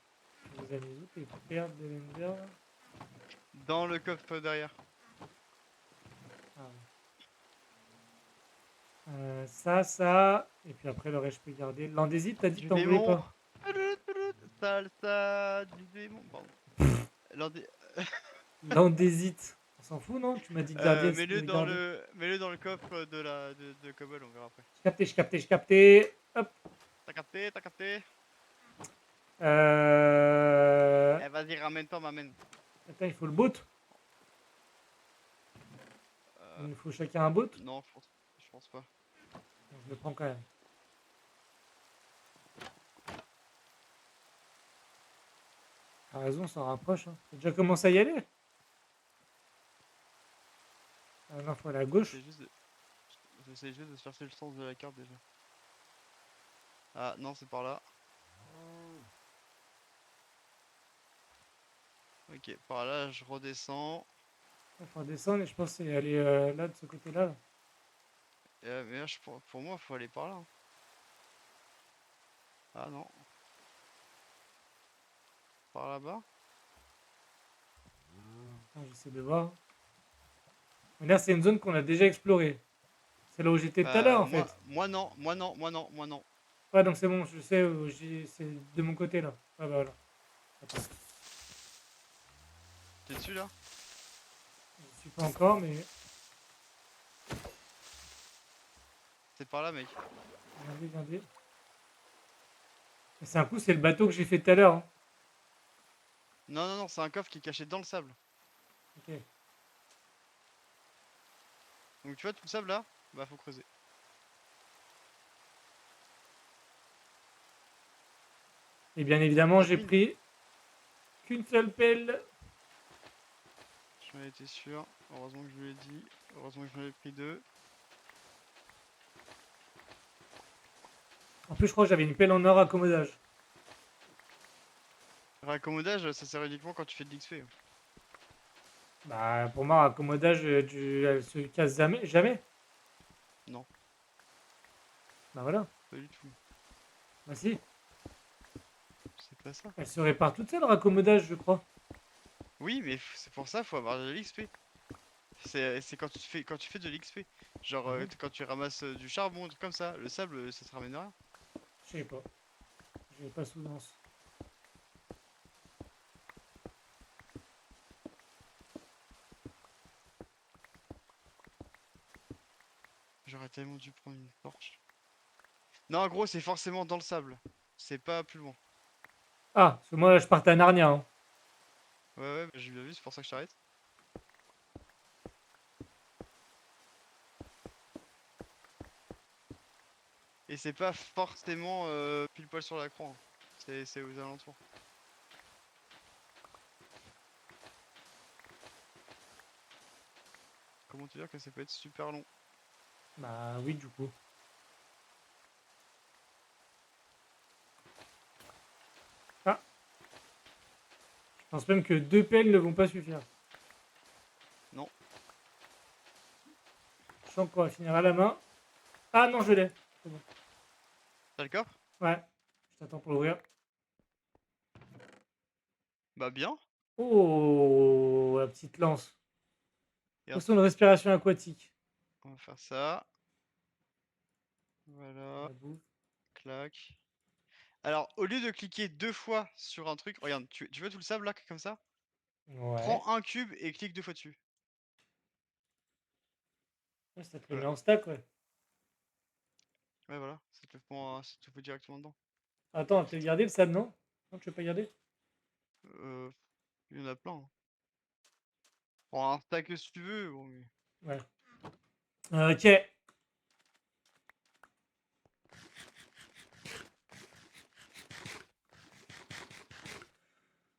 Tu les as mis où tes perles de Lender là? Dans le coffre derrière. Ah ouais. Ça. Et puis après, le reste, je peux garder. L'andésite, t'as dit que Du t'en voulais démon. pas. Salsa du démon. Pardon. L'andé- L'andésite. On s'en fout, non? Tu m'as dit de garder ce mets-le que dans garder. le coffre de Cobble, on verra après. J'ai capté. Hop. T'as capté, t'as capté. Euh... Eh, vas-y, ramène-toi, m'amène. Attends, il faut le boot. Euh, Il faut chacun un boot. non, je pense pas. Donc, je le prends quand même. T'as raison, on s'en rapproche. Hein. T'as déjà commencé à y aller? Ah non, faut aller à gauche. J'essaie juste de chercher le sens de la carte déjà. Ah non, c'est par là. Ok, par là, je redescends. Il faut descendre et je pense que c'est aller là, de ce côté-là. Là. Mais là, pour moi, faut aller par là. Hein. Ah non. Par là-bas. Attends, j'essaie de voir. Mais là, c'est une zone qu'on a déjà explorée. C'est là où j'étais tout à l'heure, en fait. Moi non, moi non, moi non, moi non. Ouais, donc c'est bon, je sais où c'est de mon côté, là. Ouais, bah voilà. Attends, T'es dessus là? je suis pas encore, mais... C'est par là, mec. Regardez. Et c'est un coup, c'est le bateau que j'ai fait tout à l'heure. Hein. Non, non, non, c'est un coffre qui est caché dans le sable. Ok. Donc tu vois tout le sable là? Bah faut creuser. Et bien évidemment, Notre j'ai mine. pris qu'une seule pelle. J'en étais sûr. Heureusement que je vous l'ai dit. Heureusement que j'en ai pris deux. En plus, je crois que j'avais une pelle en or accommodage. Raccommodage, ça sert uniquement quand tu fais de l'XP. Bah, pour moi, accommodage, elle se casse jamais. Jamais. Non, Bah voilà. pas du tout. Bah si. C'est pas ça. Elle se répare toute seule, raccommodage, je crois. Oui, mais c'est pour ça, faut avoir de l'XP. C'est quand tu fais de l'XP. Genre Ah bon. quand tu ramasses du charbon, un truc comme ça. Le sable, ça te ramène rien. Je sais pas. J'ai pas souvenance. J'aurais tellement dû prendre une torche. Non, en gros, c'est forcément dans le sable. C'est pas plus loin. Ah, parce que moi, là, je partais à Narnia. Hein. Ouais, ouais, bah, j'ai bien vu, c'est pour ça que je t'arrête. Et c'est pas forcément pile poil sur la croix. Hein. C'est aux alentours. Comment te dire que ça peut être super long? Bah oui, du coup. Ah, je pense même que deux pelles ne vont pas suffire. Non. Je sens qu'on va finir à la main. Ah non, je l'ai. C'est bon. T'as le coffre? Ouais. Je t'attends pour l'ouvrir. Bah bien. Oh, la petite lance. Et Poisson de ensuite, respiration aquatique. on va faire ça. Voilà. La bouffe. Clac. Alors, au lieu de cliquer deux fois sur un truc, regarde, tu vois tout le sable là, comme ça? Ouais. Prends un cube et clique deux fois dessus. Ouais, ça te le met Voilà. en stack, ouais. Ouais, voilà. Ça te le fait directement dedans. Attends, on va peut-être garder le sable, non? Non, tu veux pas garder? Euh, il y en a plein. Hein. Prends un stack si tu veux. Bon, mais... Ouais. Ok.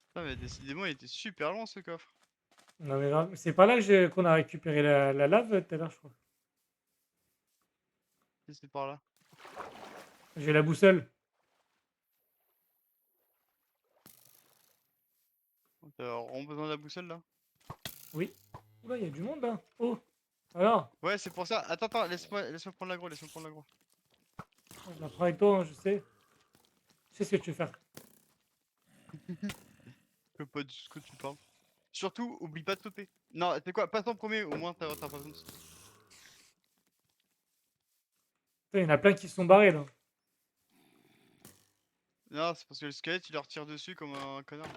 Putain, mais décidément, il était super long ce coffre. Non, mais c'est pas là que qu'on a récupéré la lave tout à l'heure, je crois. Si c'est par là. J'ai la boussole. T'as vraiment besoin de la boussole là? Oui. Oula, il y a du monde là. Oh. Alors, Ouais, c'est pour ça. Attends, attends, laisse-moi prendre l'agro, laisse-moi prendre l'agro. je la prends avec toi, hein, je sais. Je sais ce que tu veux faire. Je sais pas de ce que tu parles. Surtout, oublie pas de sauter. Non, c'est quoi? Passe en premier, au moins t'as pas besoin de sauter. Putain, il y en a plein qui se sont barrés là. Non, c'est parce que le squelette il leur tire dessus comme un connard.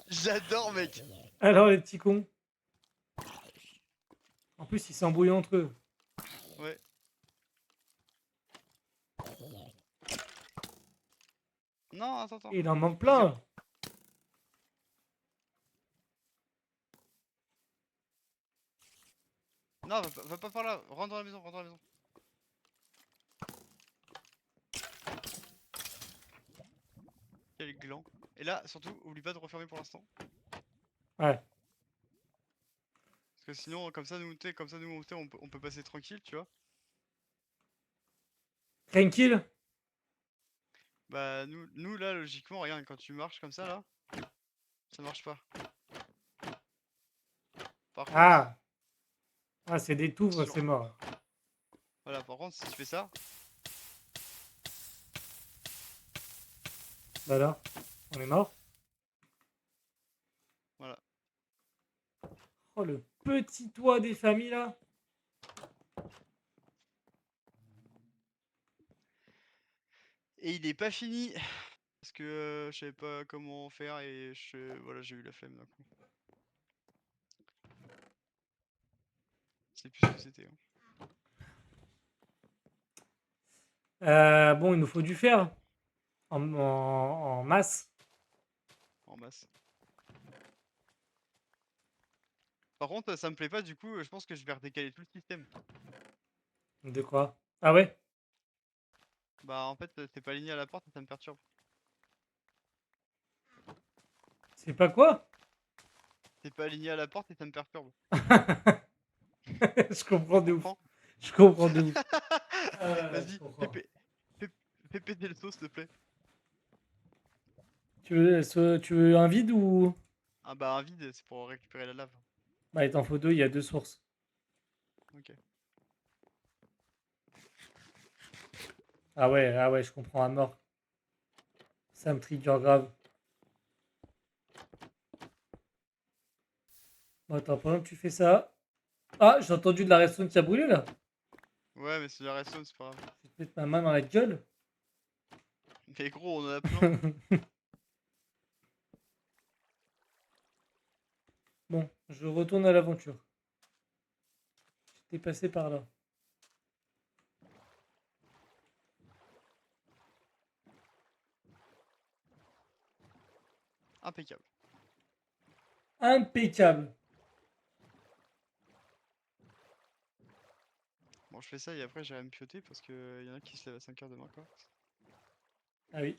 J'adore, mec! Alors les petits cons. En plus, ils s'embrouillent entre eux. Ouais. Non, attends, attends. Et il en manque Vas-y, plein. non, va pas par là. Rentre dans la maison, rentre dans la maison. Quel gland. Et là, surtout, oublie pas de refermer pour l'instant. Ouais. Parce que sinon, comme ça, nous, t'sais, comme ça, nous, on peut passer tranquille, tu vois. Tranquille. Bah, nous, là, logiquement, regarde, quand tu marches comme ça, là, ça marche pas. Par contre, Ah. Ah, c'est des touvres, sur... c'est mort. voilà, par contre, si tu fais ça, Bah là, on est mort. voilà. Oh, le petit toit des familles là. Et il est pas fini. Parce que je savais pas comment faire et voilà, j'ai eu la flemme d'un coup. C'est plus ce que c'était. Hein. Bon, il nous faut du fer. En masse. En masse. Par contre, ça me plaît pas, du coup, je pense que je vais redécaler tout le système. De quoi? Ah ouais? Bah, en fait, t'es pas aligné à la porte et ça me perturbe. C'est pas quoi? T'es pas aligné à la porte et ça me perturbe. Je comprends de Tu ouf. comprends? Je comprends de ouf. Je Vas-y, comprends. fais, fais péter le saut, s'il te plaît. Tu veux un vide ou. Ah bah, un vide, c'est pour récupérer la lave. Bah, il t'en faut deux, il y a deux sources. Ok. Ah ouais, je comprends à mort. Ça me trigger grave. Bon, attends, pendant que tu fais ça. Ah, j'ai entendu de la redstone qui a brûlé là. Ouais, mais c'est la redstone, c'est pas grave. Je vais te mettre ma main dans la gueule. Mais gros, on en a plein. Bon, je retourne à l'aventure. J'étais passé par là. Impeccable. Impeccable. Bon, je fais ça et après j'irai me pioter parce que y en a qui se lèvent à 5h demain, quoi. Ah oui.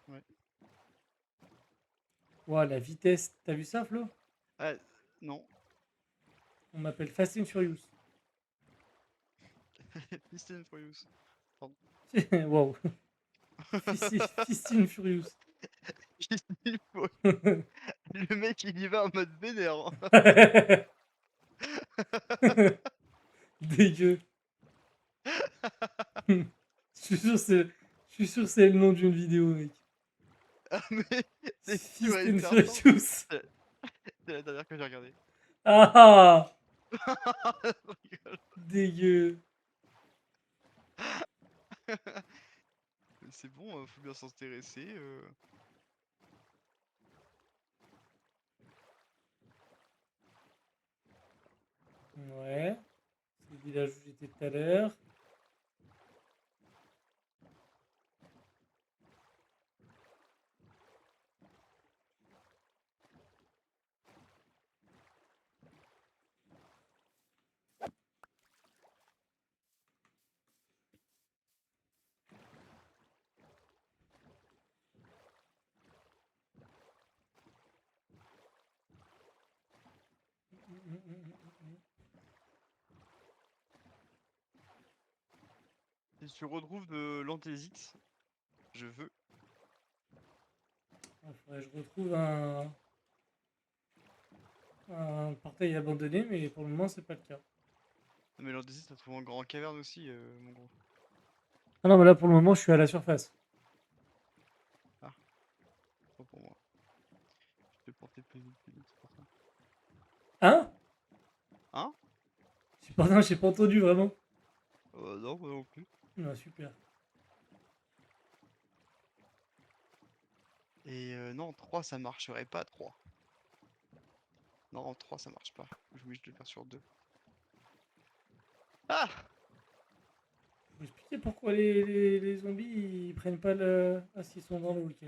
Ouais. Ouah, la vitesse. T'as vu ça, Flo? Ah, non. On m'appelle Fast and Furious. Fist and Furious. Wow. Fast and Furious. Le mec il y va en mode vénère. Hein. Dégueu. Je suis sûr que c'est le nom d'une vidéo, mec. Ah mais c'est sûr Fast et and certain. Furious. C'est la dernière que j'ai regardée. Ah, Je rigole. dégueu. C'est bon, faut bien s'intéresser. Ouais. C'est le village où j'étais tout à l'heure. Si tu retrouves de l'anthésite, je veux. Faudrait que je retrouve un portail abandonné, mais pour le moment, c'est pas le cas. Non, mais l'anthésite, ça se trouve en grand caverne aussi, mon gros. Ah non, mais là, pour le moment, je suis à la surface. Pas pour moi. Je vais porter plus vite, c'est pour ça. Hein? Hein? Pardon, j'ai pas entendu vraiment. Non, moi non plus. Non, super. Et non, 3 ça marcherait pas, 3. Non, 3 ça marche pas. Je suis obligé de le faire sur 2. Ah! Vous expliquer pourquoi les zombies ils prennent pas le. Ah, s'ils sont dans le ok.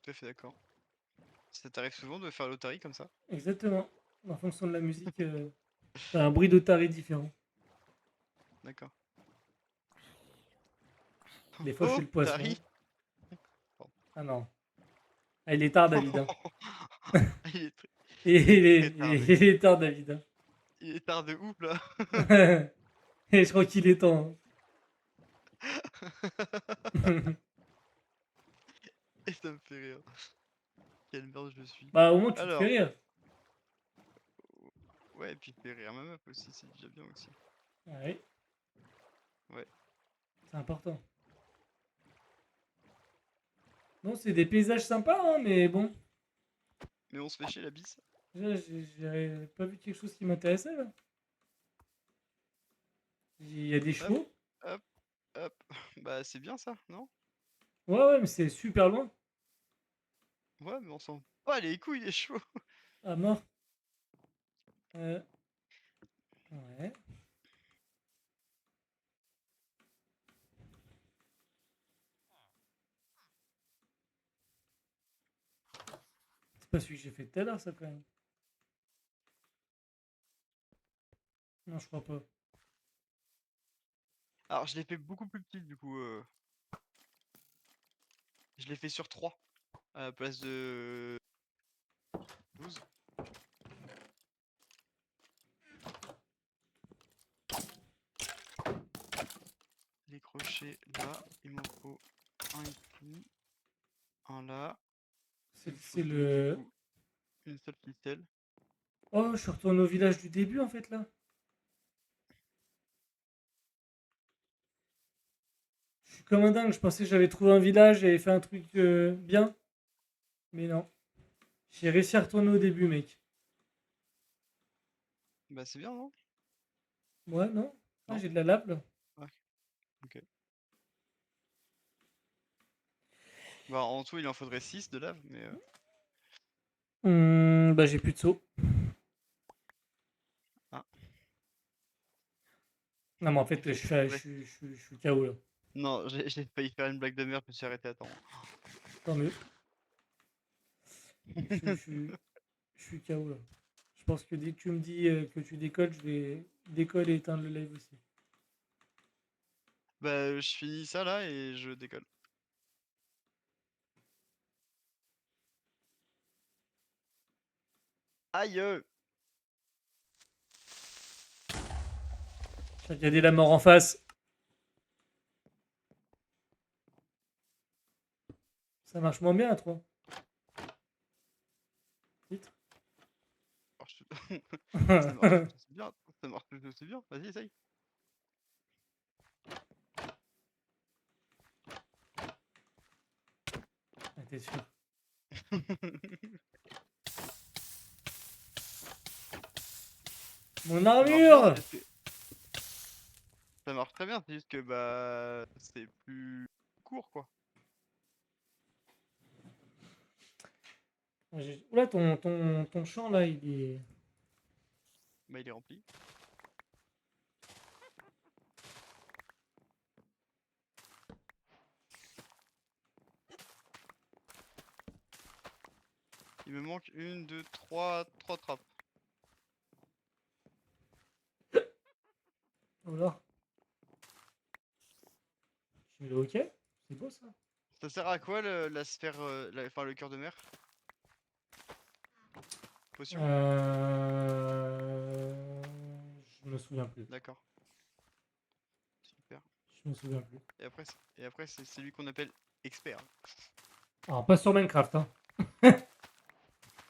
Tout à fait d'accord. Ça t'arrive souvent de faire l'otarie comme ça? Exactement. En fonction de la musique, t'as un bruit d'otarie différent. D'accord. Des fois, je suis le poisson. Tari. Ah non. Ah, il est tard, David. Hein. Il est, Il est tard, David. Hein. il est tard de ouf là. Et je crois qu'il est temps. Hein. Et ça me fait rire. Quelle merde je suis. Bah, au moins, tu te fais Alors, rire. ouais, et puis fait rire ma meuf aussi, c'est déjà bien aussi. Ouais. Ouais. C'est important. Non, c'est des paysages sympas, hein, mais bon. Mais on se fait chier la bise. Déjà, j'ai pas vu quelque chose qui m'intéressait là. Il y a des chevaux. Hop, hop. Bah c'est bien ça, non? Ouais, mais c'est super loin. Ouais, mais on s'en... Oh, les couilles, les chevaux. À mort. Ouais. C'est pas celui que j'ai fait tout à l'heure, ça, quand même. Non, je crois pas. Alors, je l'ai fait beaucoup plus petit du coup. Je l'ai fait sur 3 à la place de 12. Les crochets là, il m'en faut un ici, un là. Il me faut C'est deux, du le. coup, une seule ficelle. Oh, je suis retourné au village du début, en fait, là. Je suis comme un dingue. Je pensais que j'avais trouvé un village, j'avais fait un truc bien. Mais non. J'ai réussi à retourner au début, mec. Bah c'est bien, non? Ouais, non? Ah, Non? j'ai de la lave, là. Ouais, ok. Bah en tout, il en faudrait 6 de lave, mais... Bah, j'ai plus de seau. Ah, Non, mais en fait, faudrait- je suis KO, là. Non, j'ai failli faire une blague de merde, je me suis arrêté à temps. Tant mieux. Je suis KO, là. Je pense que dès que tu me dis que tu décolles, je vais décoller et éteindre le live aussi. Bah je finis ça là et je décolle. Aïe! J'ai regardé la mort en face. Ça marche moins bien à 3. Titre. Ça marche plutôt aussi bien, ça marche plutôt aussi bien, vas-y essaye. Ah, t'es sûr. Mon Ça marche bien, armure! c'est juste que- Ça marche très bien, c'est juste que bah c'est plus court quoi. Oula, ton champ là, il est. Bah il est rempli. Il me manque une, deux, trois trappes. Voilà. Je mets le OK. C'est beau ça. Ça sert à quoi la sphère, enfin le cœur de mer? Potion? Je me souviens plus. D'accord. Super. Je me souviens plus. Et après c'est celui qu'on appelle expert. Alors, pas sur Minecraft, hein.